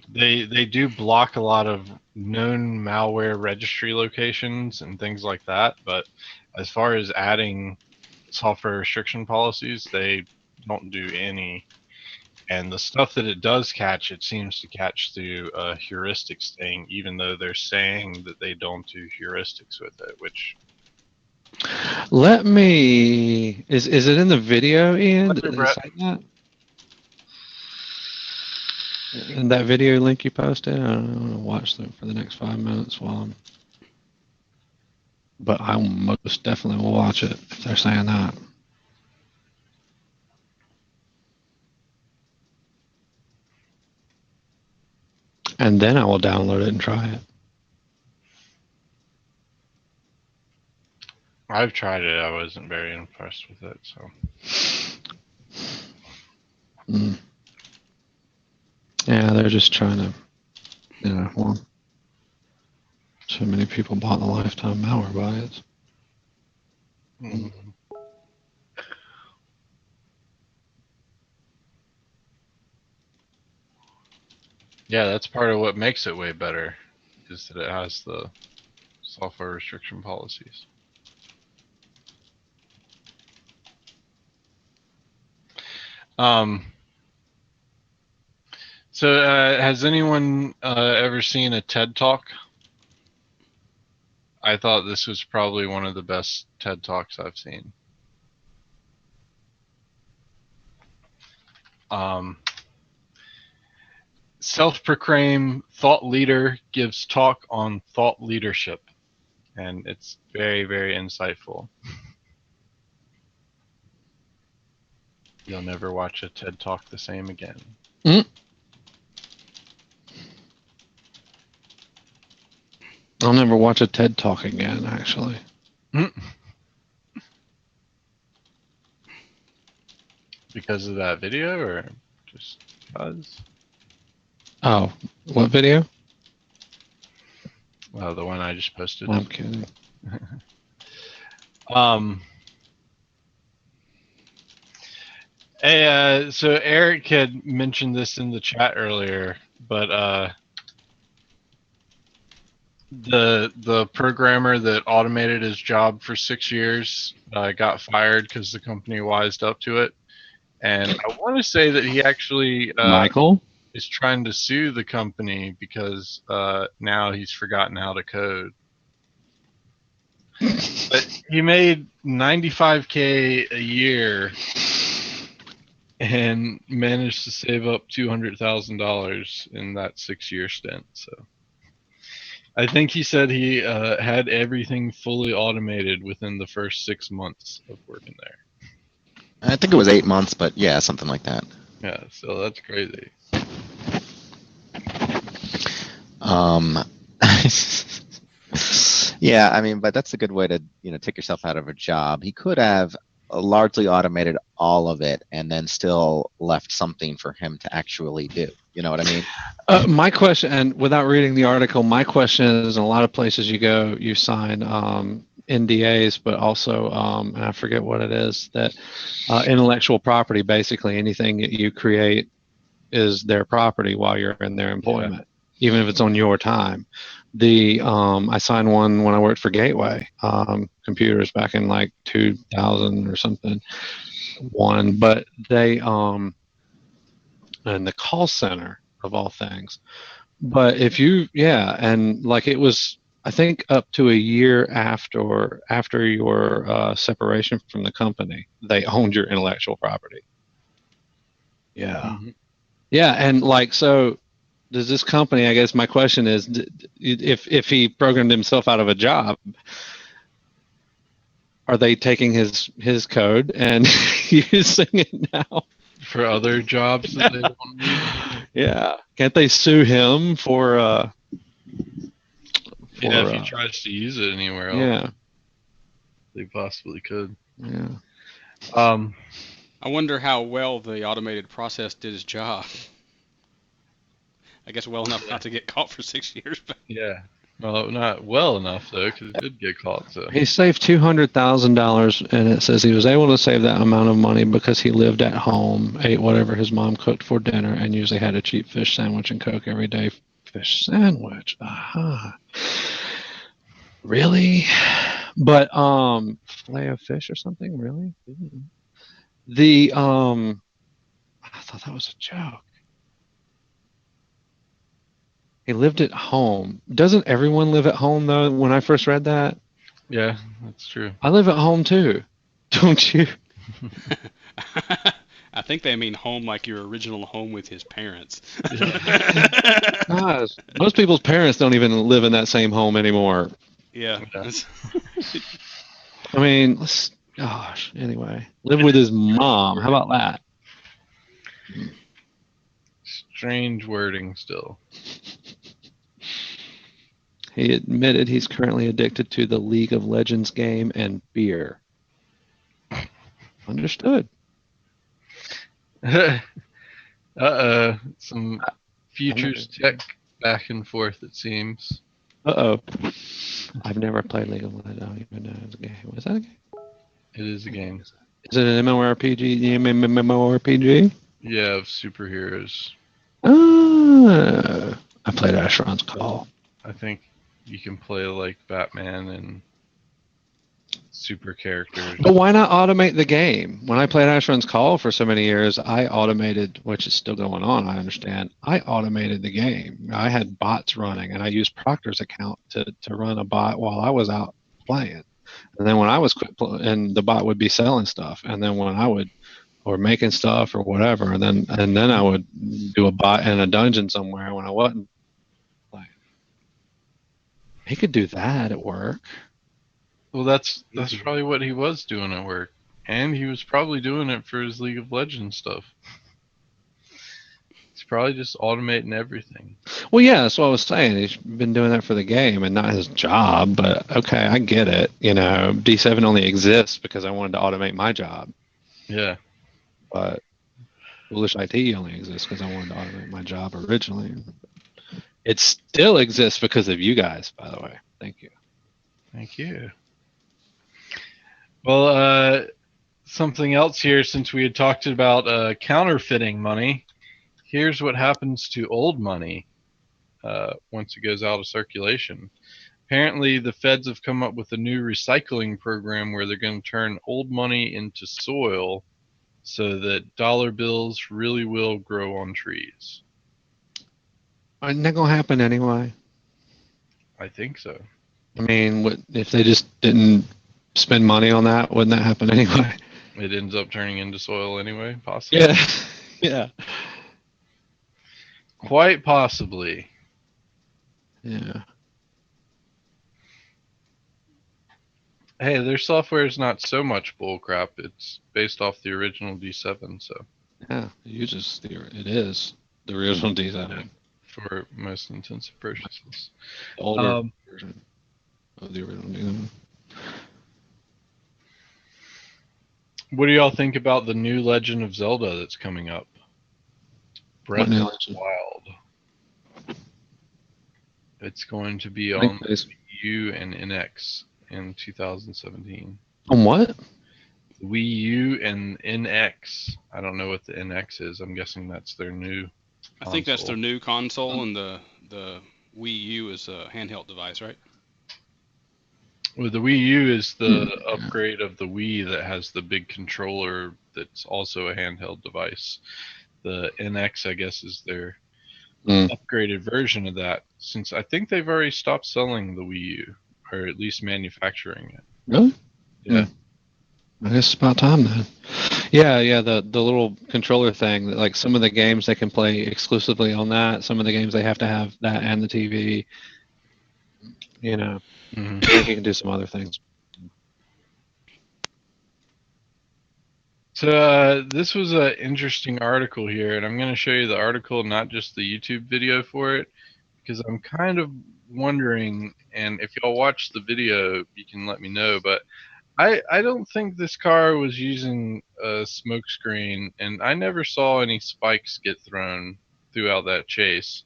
They do block a lot of known malware registry locations and things like that, but as far as adding software restriction policies, they don't do any. And the stuff that it does catch, it seems to catch through a heuristics thing, even though they're saying that they don't do heuristics with it, which... Let me. Is it in the video, Ian? Let me, Did it Brett. say that? In that video link you posted? I don't want to watch them for the next 5 minutes while I'm. But I most definitely will watch it if they're saying that. And then I will download it and try it. I've tried it. I wasn't very impressed with it, so... Yeah, they're just trying to, well, so many people bought the lifetime malware buys. Mm-hmm. Yeah, that's part of what makes it way better, is that it has the software restriction policies. So has anyone ever seen a TED Talk? I thought this was probably one of the best TED Talks I've seen. Self-proclaimed thought leader gives talk on thought leadership, and it's very, very insightful. You'll never watch a TED Talk the same again. I'll never watch a TED Talk again, actually. Because of that video, or just because? Oh, what video? Well, the one I just posted. I'm kidding. Hey, so Eric had mentioned this in the chat earlier, but the programmer that automated his job for 6 years got fired because the company wised up to it. And I want to say that he actually Michael? is trying to sue the company because now he's forgotten how to code. But he made $95K a year and managed to save up $200,000 in that 6-year stint. So I think he said he had everything fully automated within the first 6 months of working there. I think it was 8 months, but yeah, something like that. Yeah, so that's crazy. Yeah, I mean, but that's a good way to, take yourself out of a job. He could have largely automated all of it and then still left something for him to actually do. You know what I mean? My question, and without reading the article, my question is, in a lot of places you go, you sign NDAs, but also, and I forget what it is, that intellectual property, basically anything that you create is their property while you're in their employment, even if it's on your time. I signed one when I worked for Gateway Computers back in like 2000 or something, but they, and the call center of all things. But if you, and like it was, I think up to a year after your separation from the company, they owned your intellectual property. Yeah. Mm-hmm. Yeah, and like, so does this company, I guess my question is, if he programmed himself out of a job, are they taking his code and using it now? For other jobs that they don't need? Yeah. Can't they sue him for if he tries to use it anywhere else, yeah, they possibly could. yeah. I wonder how well the automated process did his job. I guess well enough not to get caught for 6 years. But Yeah. Well, not well enough though, because it did get caught. So He saved $200,000, and it says he was able to save that amount of money because he lived at home, ate whatever his mom cooked for dinner, and usually had a cheap fish sandwich and Coke every day. Fish sandwich, really? But fillet of fish or something, really? I thought that was a joke. He lived at home. Doesn't everyone live at home though? When I first read that, yeah, that's true. I live at home too. Don't you? I think they mean home like your original home with his parents. Gosh, most people's parents don't even live in that same home anymore. Yeah. I mean, anyway, live with his mom. How about that? Strange wording still. He admitted he's currently addicted to the League of Legends game and beer. Understood. Some futures tech back and forth, it seems. I've never played League of Legends. I don't even know it's a game. Is that a game? It is a game. Is it an MMORPG? MMORPG? Yeah, of superheroes. I played Asheron's Call. I think you can play like Batman and super characters. But why not automate the game? When I played Asheron's Call for so many years, I automated, which is still going on, I understand. I automated the game. I had bots running, and I used Proctor's account to run a bot while I was out playing. And then when I was and the bot would be selling stuff, and then when I would, or making stuff or whatever, and then I would do a bot in a dungeon somewhere when I wasn't playing. He could do that at work. Well, that's probably what he was doing at work, and he was probably doing it for his League of Legends stuff. He's probably just automating everything. Well, yeah, that's what I was saying. He's been doing that for the game and not his job. But okay, I get it. You know, D7 only exists because I wanted to automate my job. Yeah. But Foolish IT only exists because I wanted to automate my job originally. It still exists because of you guys, by the way. Thank you. Thank you. Well, something else here, since we had talked about counterfeiting money, here's what happens to old money once it goes out of circulation. Apparently, the feds have come up with a new recycling program where they're going to turn old money into soil so that dollar bills really will grow on trees. Isn't that going to happen anyway? I think so. I mean, if they just didn't spend money on that, wouldn't that happen anyway? It ends up turning into soil anyway, possibly. Yeah. Yeah. Quite possibly. Yeah. Hey, their software is not so much bullcrap. It's based off the original D7, so. Yeah, it is the original D7. For most intensive purchases. The older version of the original D7. What do y'all think about the new Legend of Zelda that's coming up? Breath of the Wild. It's going to be on U and NX in 2017. On what? The Wii U and NX. I don't know what the NX is. I'm guessing that's their new I think that's their console. new console, and the Wii U is a handheld device, right? Well, the Wii U is the upgrade of the Wii that has the big controller that's also a handheld device. The NX, I guess, is their upgraded version of that, since I think they've already stopped selling the Wii U, or at least manufacturing it. Really? Yeah. I guess it's about time then. Yeah, the little controller thing, like some of the games they can play exclusively on that, some of the games they have to have that and the TV. You know, I think you can do some other things. So this was an interesting article here, and I'm going to show you the article, not just the YouTube video for it, because I'm kind of wondering, and if y'all watch the video, you can let me know, but I don't think this car was using a smoke screen, and I never saw any spikes get thrown throughout that chase.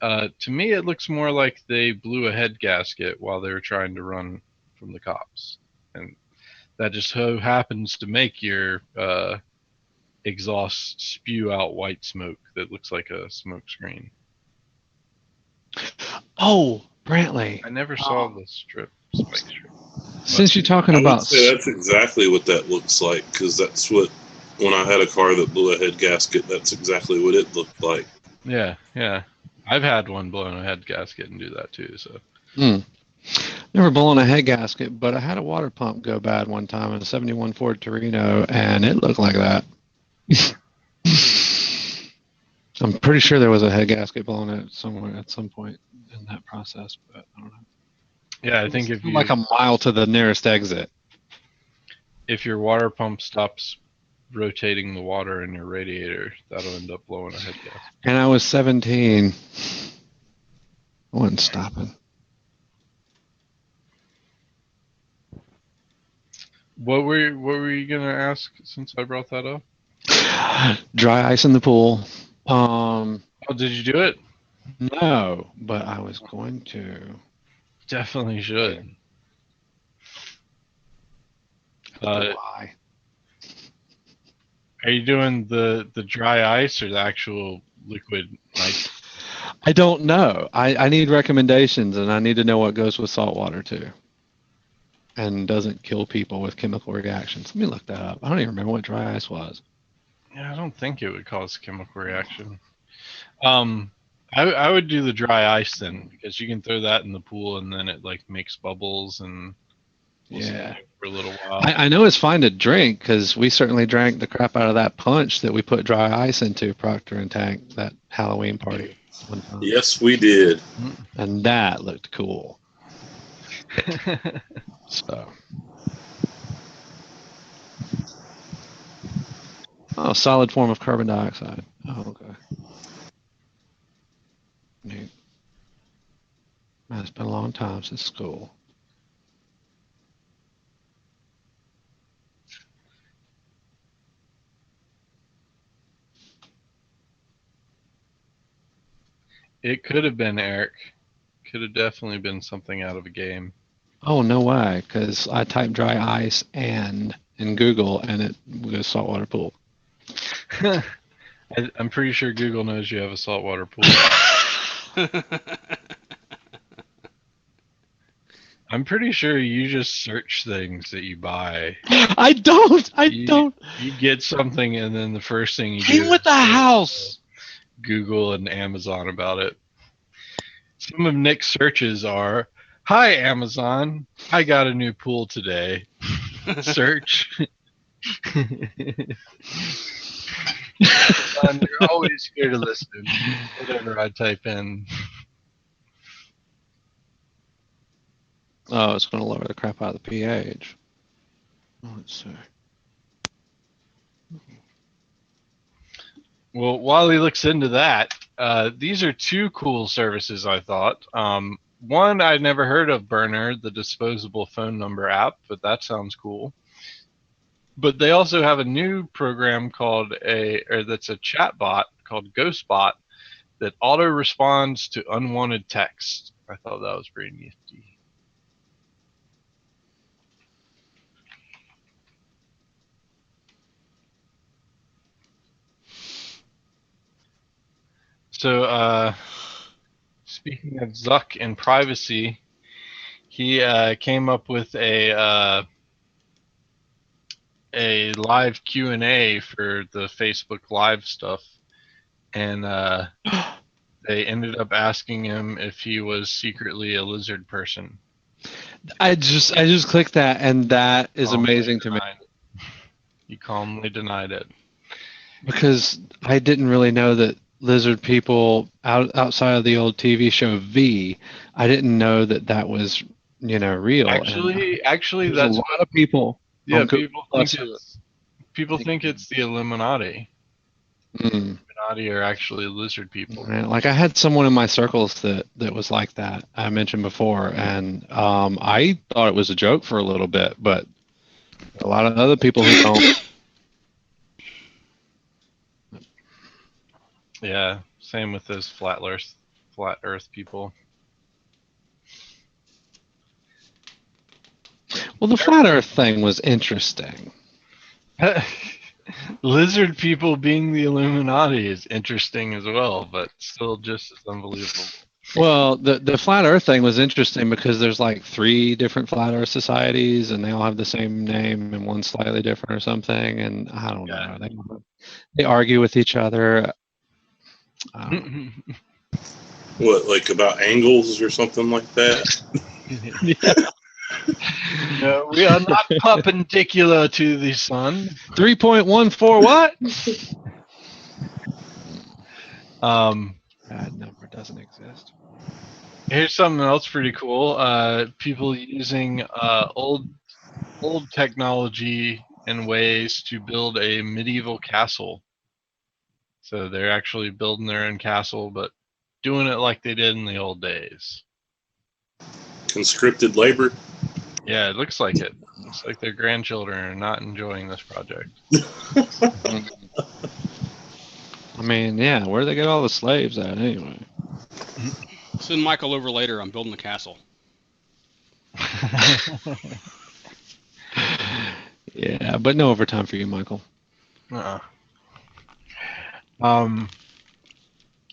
To me, it looks more like they blew a head gasket while they were trying to run from the cops, and that just so happens to make your exhaust spew out white smoke that looks like a smoke screen. Oh, Brantley. I never saw the spike strip. Since you're talking I would about, say that's exactly what that looks like, because that's what, when I had a car that blew a head gasket, that's exactly what it looked like. Yeah. I've had one blown a head gasket and do that too. So. Never blown a head gasket, but I had a water pump go bad one time in a 71 Ford Torino, and it looked like that. I'm pretty sure there was a head gasket blown at somewhere at some point in that process, but I don't know. Yeah, I think if you like a mile to the nearest exit. If your water pump stops rotating the water in your radiator, that'll end up blowing a head gasket. And I was 17. I wasn't stopping. What were you gonna ask since I brought that up? Dry ice in the pool. Oh, did you do it? No, but I was going to. Definitely should. Why? Are you doing the dry ice or the actual liquid ice? I don't know. I need recommendations, and I need to know what goes with salt water too, and doesn't kill people with chemical reactions. Let me look that up. I don't even remember what dry ice was. Yeah, I don't think it would cause chemical reaction. I would do the dry ice then, because you can throw that in the pool and then it like makes bubbles and Yeah. for a little while. I know it's fine to drink because we certainly drank the crap out of that punch that we put dry ice into Procter and Tank that Halloween party one time. Yes, we did. And that looked cool. So. Oh, solid form of carbon dioxide. Oh, okay. Neat. Man, it's been a long time since school. It could have been, Eric. Could have definitely been something out of a game. Oh, no way, because I typed dry ice and in Google and it goes saltwater pool. I'm pretty sure Google knows you have a saltwater pool. I'm pretty sure you just search things that you buy. I don't. You get something and then the first thing you Came do with the house. Google and Amazon about it. Some of Nick's searches are, "Hi Amazon, I got a new pool today." Search. You're always here to listen. Whatever I type in. Oh, it's going to lower the crap out of the pH. Let's see. Well, while he looks into that, these are two cool services, I thought. One, I'd never heard of Burner, the disposable phone number app, but that sounds cool. But they also have a new program that's a chat bot called GhostBot that auto responds to unwanted text. I thought that was pretty nifty. So, speaking of Zuck and privacy, he came up with a live Q&A for the Facebook Live stuff, and they ended up asking him if he was secretly a lizard person. I just clicked that, and that is amazing to me. He calmly denied it. Because I didn't really know that lizard people outside of the old TV show V, I didn't know that was, real. Actually, there's that's a lot of people. Yeah, people think it's the Illuminati. Illuminati are actually lizard people. Like, I had someone in my circles that was like that, I mentioned before, and I thought it was a joke for a little bit, but a lot of other people who don't. Yeah, same with those flat Earth people. Well, the flat Earth thing was interesting. Lizard people being the Illuminati is interesting as well, but still just as unbelievable. Well, the flat Earth thing was interesting because there's like 3 different flat Earth societies, and they all have the same name, and one's slightly different or something. And I don't know. They argue with each other. What, like about angles or something like that? Yeah. No, we are not perpendicular to the sun. 3.14 what? That number doesn't exist. Here's something else pretty cool. People using old technology and ways to build a medieval castle. So they're actually building their own castle, but doing it like they did in the old days. Conscripted labor? Yeah, it looks like it. Looks like their grandchildren are not enjoying this project. I mean, yeah, where do they get all the slaves at anyway? Send Michael over later. I'm building the castle. Yeah, but no overtime for you, Michael. All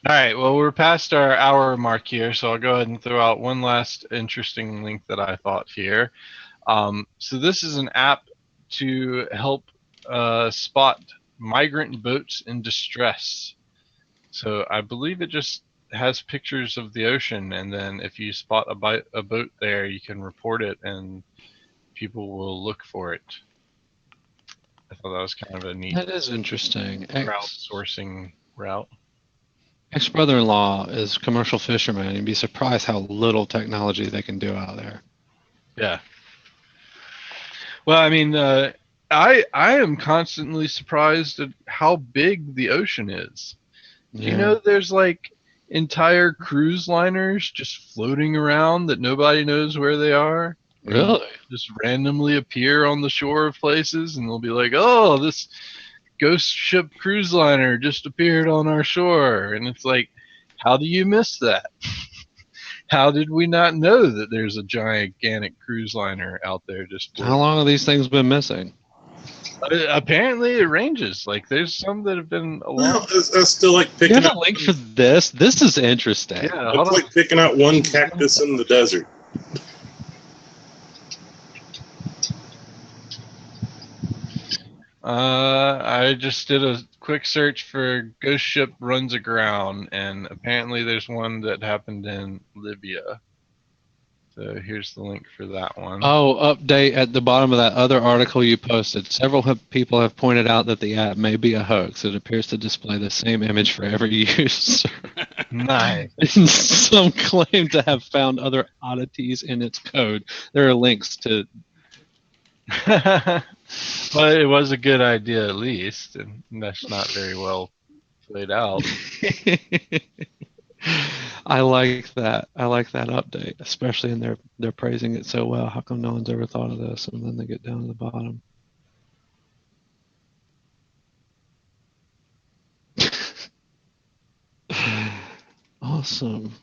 right, well, we're past our hour mark here, so I'll go ahead and throw out one last interesting link that I thought here. So this is an app to help spot migrant boats in distress. So I believe it just has pictures of the ocean, and then if you spot a boat there, you can report it, and people will look for it. I thought that was kind of a neat. That is interesting. Crowdsourcing route. Ex-brother-in-law is a commercial fisherman. You'd be surprised how little technology they can do out there. Yeah. Well, I mean, I am constantly surprised at how big the ocean is. Yeah. You know, there's like entire cruise liners just floating around that nobody knows where they are. Really? Just randomly appear on the shore of places, and they'll be like, "Oh, this ghost ship cruise liner just appeared on our shore," and it's like, how do you miss that? How did we not know that there's a gigantic cruise liner out there just floating? How long have these things been missing? Apparently it ranges. Like, there's some that have been a Well, I still like picking out. You have a link for this? This is interesting. Yeah, it's like picking out one cactus in the desert. I just did a quick search for ghost ship runs aground, and apparently there's one that happened in Libya. So here's the link for that one. Oh, update at the bottom of that other article you posted. Several people have pointed out that the app may be a hoax. It appears to display the same image for every user. Nice. And some claim to have found other oddities in its code. There are links to. Well, it was a good idea at least, and that's not very well played out. I like that. I like that update, especially in they're praising it so well. How come no one's ever thought of this? And then they get down to the bottom. Awesome.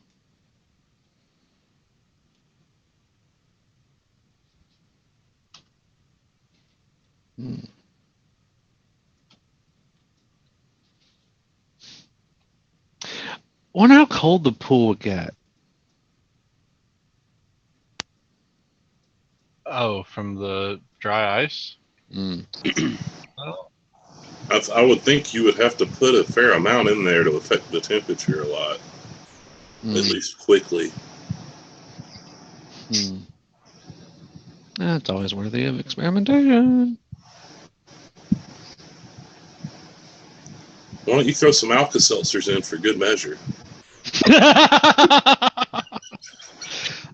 wonder how cold the pool would get. Oh, from the dry ice? I would think you would have to put a fair amount in there to affect the temperature a lot, at least quickly. That's always worthy of experimentation. Why don't you throw some Alka-Seltzers in for good measure?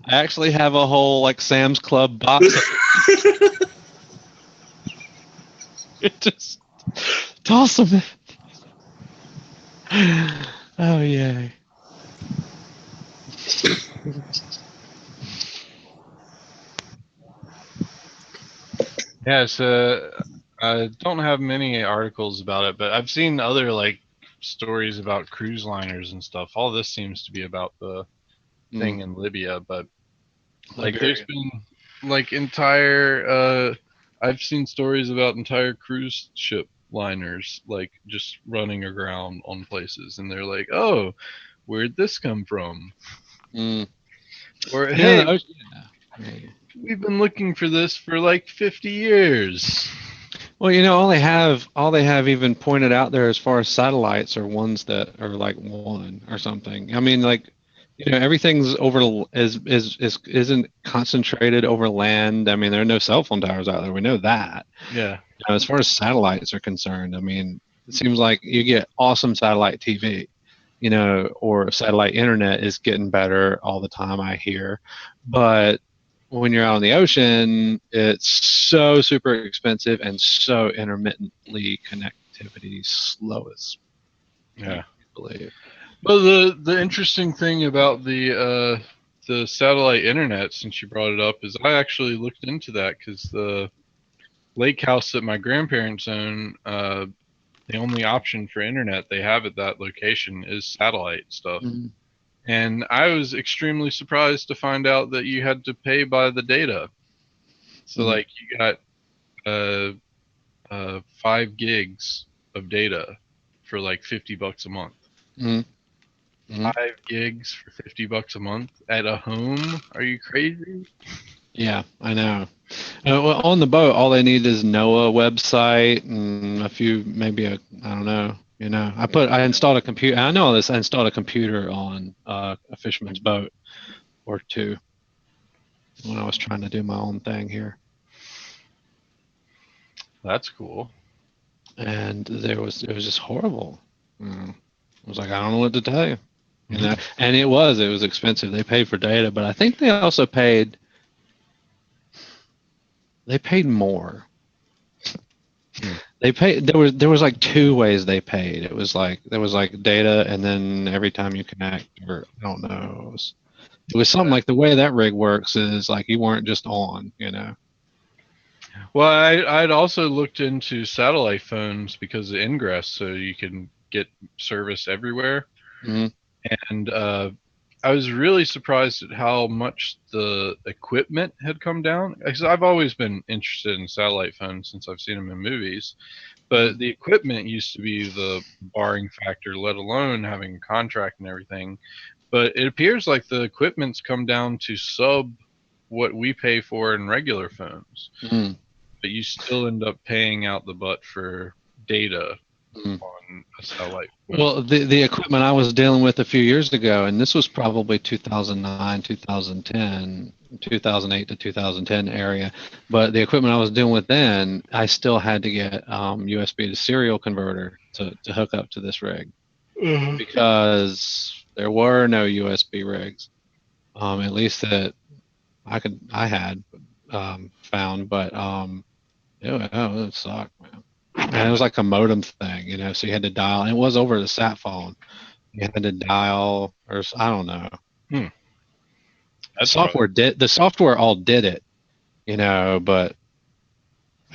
I actually have a whole like Sam's Club box. Just toss them in. Oh yay. Yeah, so I don't have many articles about it, but I've seen other like stories about cruise liners and stuff. All this seems to be about the thing in Libya, but like there's been like entire I've seen stories about entire cruise ship liners like just running aground on places, and they're like, oh, where'd this come from? Or hey, we've been looking for this for like 50 years. Well, all they have even pointed out there as far as satellites are ones that are like one or something. I mean, like, everything's isn't concentrated over land. I mean, there are no cell phone towers out there. We know that. Yeah. As far as satellites are concerned, I mean, it seems like you get awesome satellite TV, or satellite internet is getting better all the time, I hear. But when you're out on the ocean, it's so super expensive and so intermittently connectivity slow as believe. Well, the interesting thing about the satellite internet, since you brought it up, is I actually looked into that because the lake house that my grandparents own, the only option for internet they have at that location is satellite stuff. And I was extremely surprised to find out that you had to pay by the data. So like you got 5 gigs of data for like $50 a month. 5 gigs for $50 a month at a home? Are you crazy? Yeah, I know. Well, on the boat, all they need is NOAA website and a few, maybe I don't know. I installed a computer. I know this. I installed a computer on a fisherman's boat or two when I was trying to do my own thing here. That's cool. And it was just horrible. I was like, I don't know what to tell you. And it was expensive. They paid for data, but I think they also paid more. They paid. There was like 2 ways they paid. It was like there was like data, and then every time you connect, or I don't know. It was something like the way that rig works is like you weren't just on. Well, I'd also looked into satellite phones because of Ingress, so you can get service everywhere. And I was really surprised at how much the equipment had come down. Because I've always been interested in satellite phones since I've seen them in movies. But the equipment used to be the barring factor, let alone having a contract and everything. But it appears like the equipment's come down to sub what we pay for in regular phones. But you still end up paying out the butt for data on a satellite phone. Well, the equipment I was dealing with a few years ago, and this was probably 2009, 2010, 2008 to 2010 area, but the equipment I was dealing with then, I still had to get USB to serial converter to hook up to this rig because there were no USB rigs, at least that I had found, but it sucked, man. And it was like a modem thing, so you had to dial, and it was over the sat phone. You had to dial, or I don't know. The software all did it, but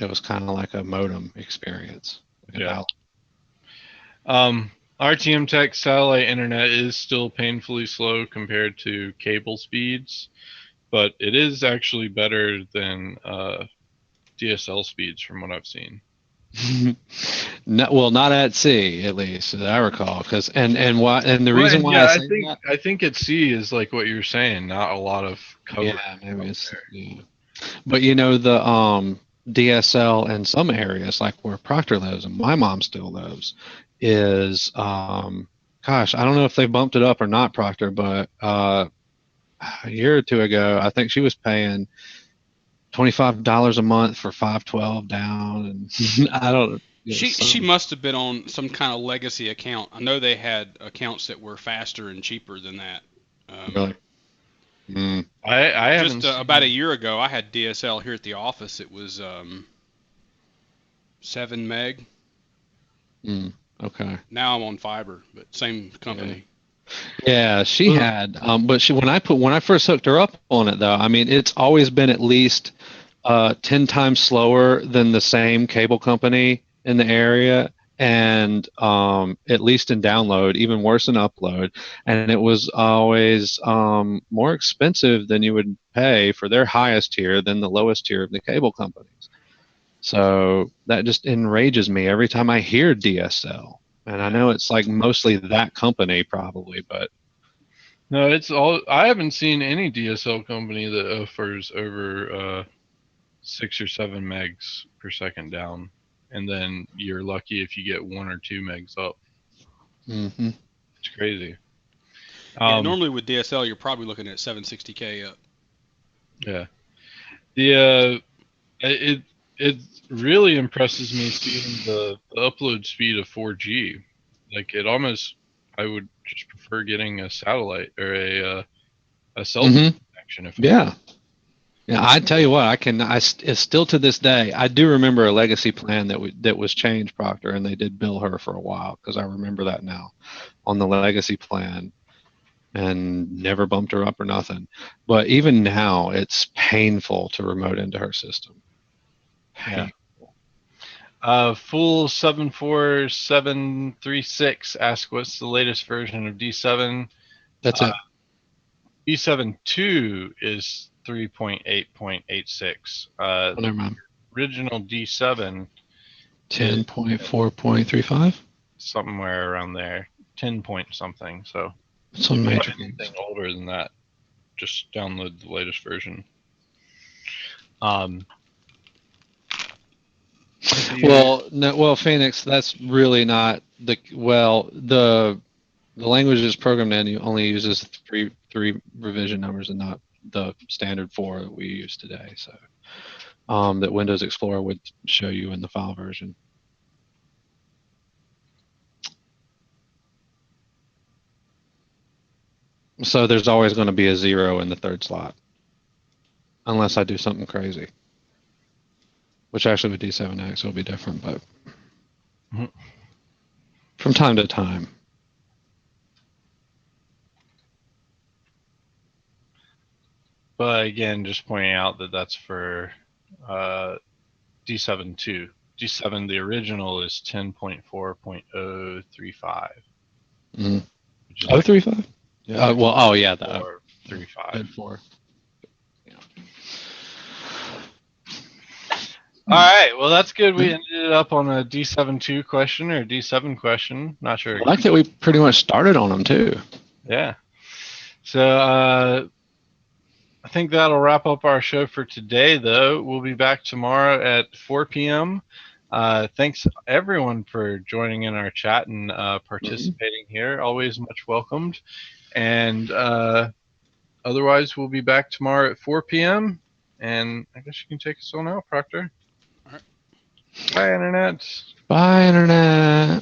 it was kind of like a modem experience. Yeah. RTM Tech satellite internet is still painfully slow compared to cable speeds, but it is actually better than DSL speeds from what I've seen. No, well, not at sea, at least as I recall. Because and the reason why I say that, I think at sea is like what you're saying, not a lot of cover. yeah, maybe it's yeah. But you know the DSL in some areas, like where Proctor lives and my mom still lives, is gosh, I don't know if they bumped it up or not, Proctor, but a year or two ago, I think she was paying $25 a month for 512 down, and I don't. She must have been on some kind of legacy account. I know they had accounts that were faster and cheaper than that. Really. I just about a year ago, I had DSL here at the office. It was 7 meg. Okay. Now I'm on fiber, but same company. Yeah, she had, but when I first hooked her up on it, though, I mean, it's always been at least 10 times slower than the same cable company in the area, and at least in download, even worse in upload. And it was always more expensive than you would pay for their highest tier than the lowest tier of the cable companies. So that just enrages me every time I hear DSL. And I know it's like mostly that company probably, but no, it's all. I haven't seen any DSL company that offers over 6 or 7 megs per second down, and then you're lucky if you get 1 or 2 megs up. It's crazy. Yeah, normally with DSL, you're probably looking at 760K up. Yeah. It really impresses me seeing the upload speed of 4G. Like it almost, I would just prefer getting a satellite or a cell phone connection. Yeah, I tell you what, it's still to this day. I do remember a legacy plan that was changed, Proctor, and they did bill her for a while because I remember that now on the legacy plan, and never bumped her up or nothing. But even now, it's painful to remote into her system. Yeah. Full 74736 asks what's the latest version of D7. That's it. D7.2 is 3.8.86. Never mind. Original D7 10.4.35, somewhere around there, 10 point something. So some major anything older than that, just download the latest version. Well, Phoenix, that's really not the language is programmed in only uses three revision numbers and not the standard 4 that we use today. So that Windows Explorer would show you in the file version. So there's always going to be a 0 in the third slot, unless I do something crazy. Which actually with D7X will be different, but from time to time. But again, just pointing out that that's for D7.2. D7, the original, is 10.4.035. 035? Yeah. Yeah, the 435. 4. Yeah. All right, well that's good. We ended up on a D7.2 question or a D7 question. Not sure. I like that we pretty much started on them too. Yeah. So I think that'll wrap up our show for today, though. We'll be back tomorrow at 4 p.m. Thanks, everyone, for joining in our chat and participating here. Always much welcomed. And otherwise, we'll be back tomorrow at 4 p.m. And I guess you can take us on out, Proctor. All right. Bye, Internet. Bye, Internet.